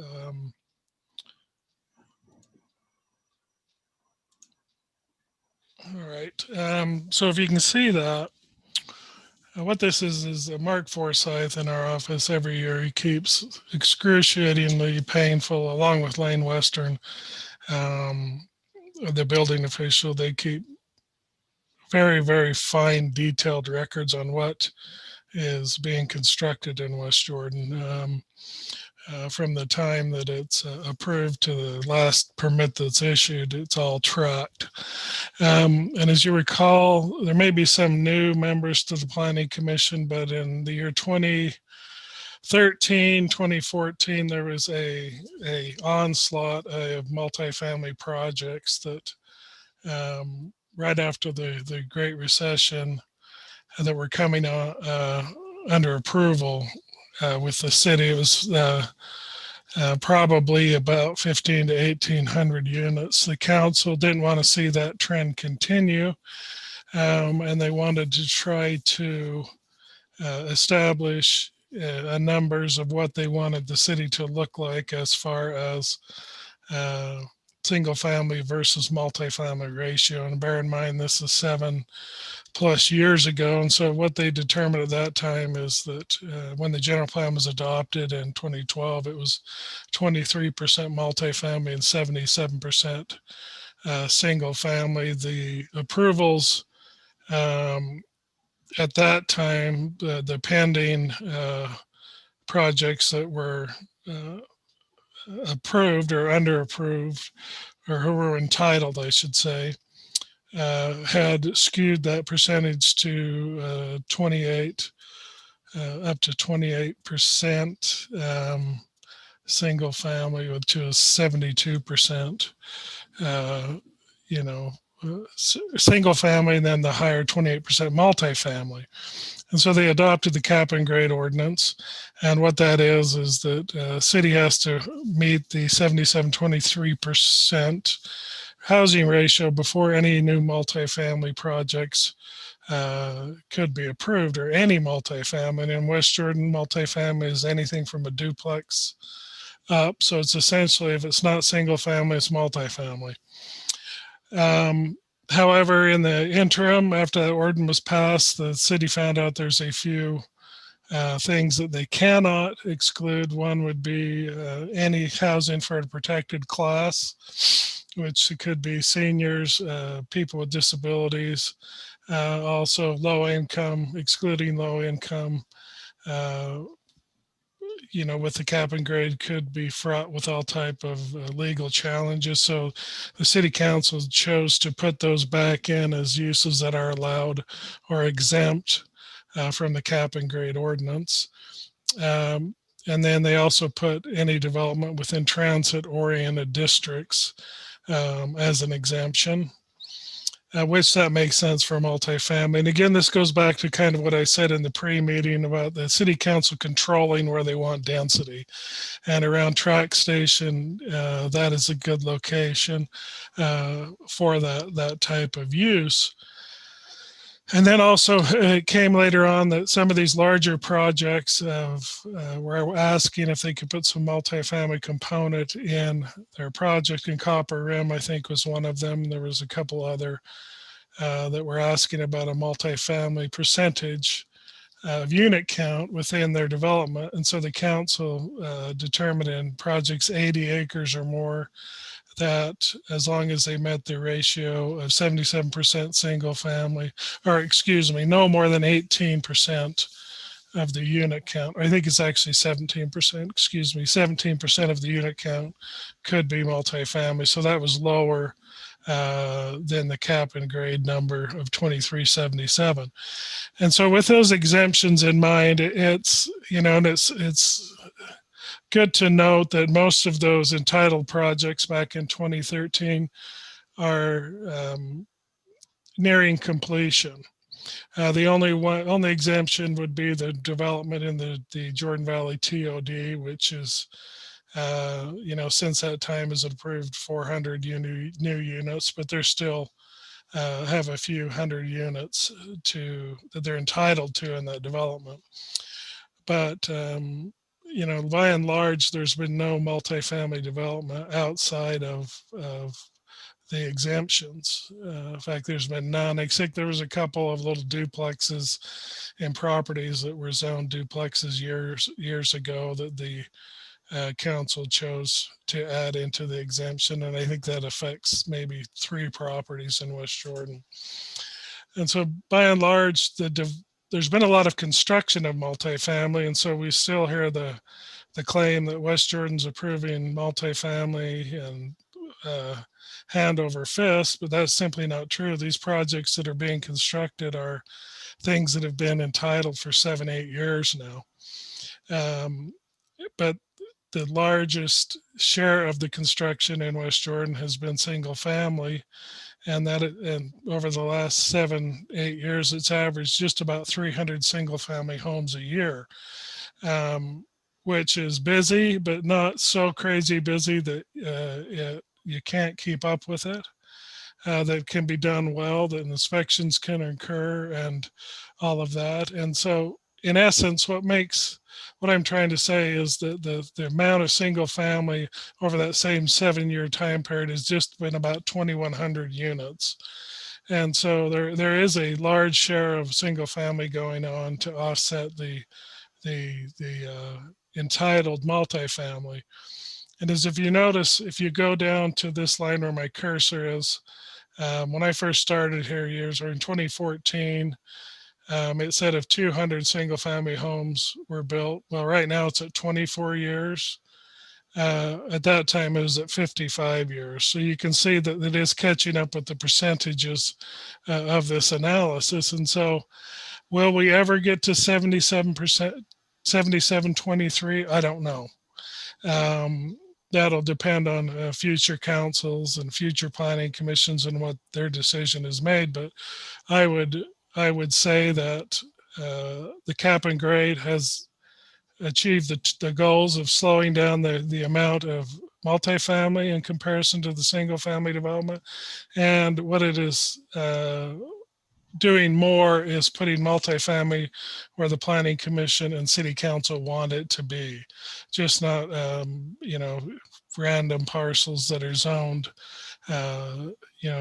S9: all right. So if you can see that, what this is Mark Forsyth in our office every year. He keeps excruciatingly painful, along with Lane Western, the building official. They keep very, very fine, detailed records on what is being constructed in West Jordan. from the time that it's approved to the last permit that's issued. It's all tracked. And as you recall, there may be some new members to the Planning Commission, but in the year 2013, 2014, there was a onslaught of multifamily projects that right after the Great Recession that were coming under approval with the city. It was probably about 15 to 1,800 units. The council didn't want to see that trend continue, and they wanted to try to establish numbers of what they wanted the city to look like as far as single family versus multifamily ratio. And bear in mind, this is 7+ years ago. And so what they determined at that time is that when the general plan was adopted in 2012, it was 23% multifamily and 77% single family. The approvals at that time, the pending projects that were approved or under approved, or who were entitled, I should say, had skewed that percentage to 28, up to 28% single family, with to a 72%, single family, and then the higher 28% multifamily. And so they adopted the cap and grade ordinance. And what that is that city has to meet the 77-23% housing ratio before any new multifamily projects could be approved, or any multifamily. And in West Jordan, multifamily is anything from a duplex up. So it's essentially, if it's not single family, it's multifamily. However, in the interim, after that ordinance was passed, the city found out there's a few things that they cannot exclude. One would be any housing for a protected class, which could be seniors, people with disabilities, also low income, excluding low income. With the cap and grade could be fraught with all type of legal challenges. So the city council chose to put those back in as uses that are allowed or exempt from the cap and grade ordinance. And then they also put any development within transit oriented districts as an exemption. Which that makes sense for multifamily. And again, this goes back to kind of what I said in the pre-meeting about the city council controlling where they want density. And around Track Station, that is a good location for that type of use. And then also it came later on that some of these larger projects were asking if they could put some multifamily component in their project. In Copper Rim, I think, was one of them. There was a couple other that were asking about a multifamily percentage of unit count within their development. And so the council determined in projects 80 acres or more that as long as they met the ratio of 77% single family, or excuse me, no more than 18% of the unit count. I think it's actually 17%, excuse me, 17% of the unit count could be multifamily. So that was lower than the cap and grade number of 2377. And so with those exemptions in mind, it's good to note that most of those entitled projects back in 2013 are nearing completion. The only exemption would be the development in the Jordan Valley TOD, which is, since that time has approved 400 new units, but they're still have a few hundred units that they're entitled to in that development. But by and large, there's been no multifamily development outside of the exemptions. In fact, there's been none, except there was a couple of little duplexes in properties that were zoned duplexes years ago that the council chose to add into the exemption. And I think that affects maybe 3 properties in West Jordan. And so by and large, there's been a lot of construction of multifamily, and so we still hear the the claim that West Jordan's approving multifamily and hand over fist, but that's simply not true. These projects that are being constructed are things that have been entitled for 7-8 years now. But the largest share of the construction in West Jordan has been single family, and over the last 7-8 years, it's averaged just about 300 single family homes a year, which is busy, but not so crazy busy that you can't keep up with it. That can be done well, that inspections can occur and all of that. And so in essence, what I'm trying to say is that the amount of single family over that same 7-year time period has just been about 2,100 units. And so there is a large share of single family going on to offset the entitled multifamily. And as if you notice, if you go down to this line where my cursor is, when I first started here in 2014, it said if 200 single family homes were built. Well, right now it's at 24 years. At that time, it was at 55 years. So you can see that it is catching up with the percentages of this analysis. And so will we ever get to 77%, 77-23? I don't know. That'll depend on future councils and future planning commissions and what their decision is made. But I would say that the cap and grade has achieved the goals of slowing down the amount of multifamily in comparison to the single family development. And what it is doing more is putting multifamily where the planning commission and city council want it to be, just not random parcels that are zoned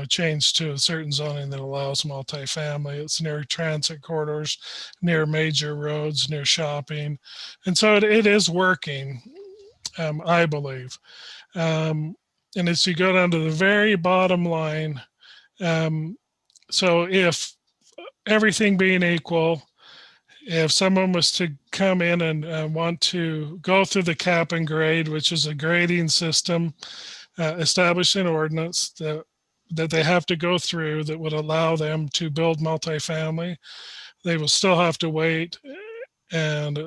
S9: changed to a certain zoning that allows multifamily. It's near transit corridors, near major roads, near shopping. And so it is working, I believe. And as you go down to the very bottom line, so if everything being equal, if someone was to come in and want to go through the cap and grade, which is a grading system established in ordinance that they have to go through that would allow them to build multifamily, they will still have to wait. And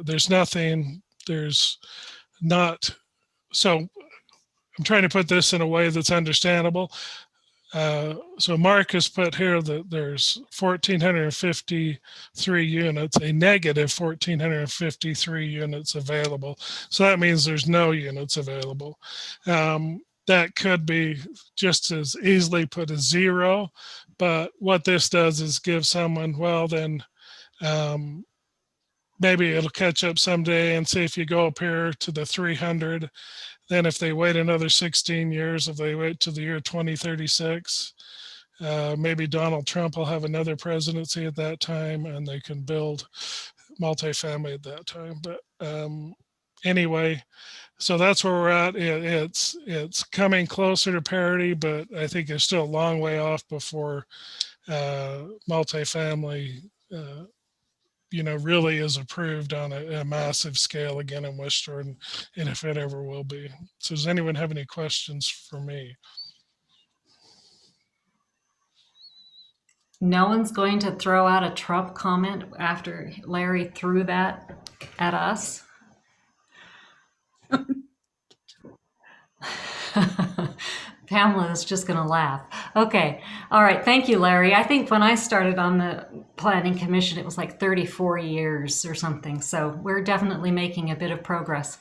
S9: so I'm trying to put this in a way that's understandable. So Mark has put here that there's 1,453 units, a negative 1,453 units available. So that means there's no units available. That could be just as easily put as 0. But what this does is give someone, well, then maybe it'll catch up someday and see if you go up here to the 300. Then if they wait another 16 years, if they wait to the year 2036, maybe Donald Trump will have another presidency at that time and they can build multifamily at that time. But anyway, so that's where we're at. It's coming closer to parity, but I think it's still a long way off before multifamily really is approved on a massive scale again in West Jordan, and if it ever will be. So does anyone have any questions for me?
S1: No one's going to throw out a Trump comment after Larry threw that at us? Pamela is just going to laugh. Okay. All right. Thank you, Larry. I think when I started on the Planning Commission, it was like 34 years or something. So we're definitely making a bit of progress.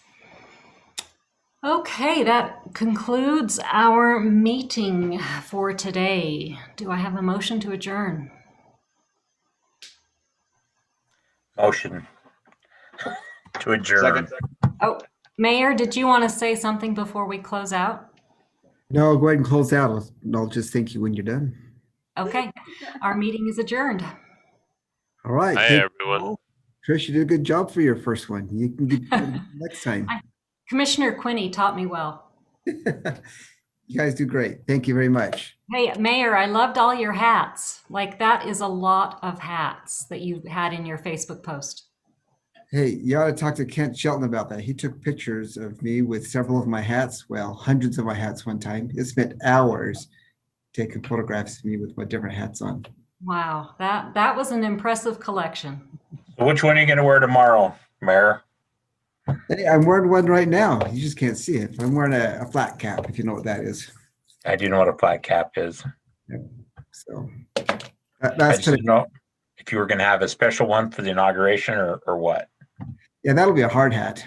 S1: Okay. That concludes our meeting for today. Do I have a motion to adjourn?
S3: Motion to adjourn.
S10: Second.
S1: Oh, Mayor, did you want to say something before we close out?
S8: No, go ahead and close out. I'll just thank you when you're done.
S1: Okay. Our meeting is adjourned.
S8: All right.
S13: Hi, everyone.
S8: Trish, you did a good job for your first one. You can get next time.
S1: Commissioner Quinney taught me well.
S8: You guys do great. Thank you very much.
S1: Hey, Mayor, I loved all your hats. Like, that is a lot of hats that you had in your Facebook post.
S8: Hey, you ought to talk to Kent Shelton about that. He took pictures of me with several of my hats, well, hundreds of my hats one time. He spent hours taking photographs of me with my different hats on.
S1: Wow, that was an impressive collection.
S3: Which one are you going to wear tomorrow, Mayor?
S8: Hey, I'm wearing one right now. You just can't see it. I'm wearing a flat cap, if you know what that is.
S3: I do know what a flat cap is.
S8: So
S3: I
S8: that's
S3: just didn't know if you were going to have a special one for the inauguration or what.
S8: yeah, that'll be a hard hat.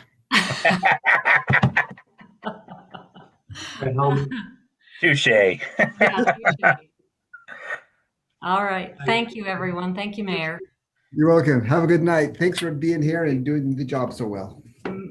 S3: Touche.
S1: Yeah, touche. All right. Thank you, everyone. Thank you, Mayor.
S8: You're welcome. Have a good night. Thanks for being here and doing the job so well.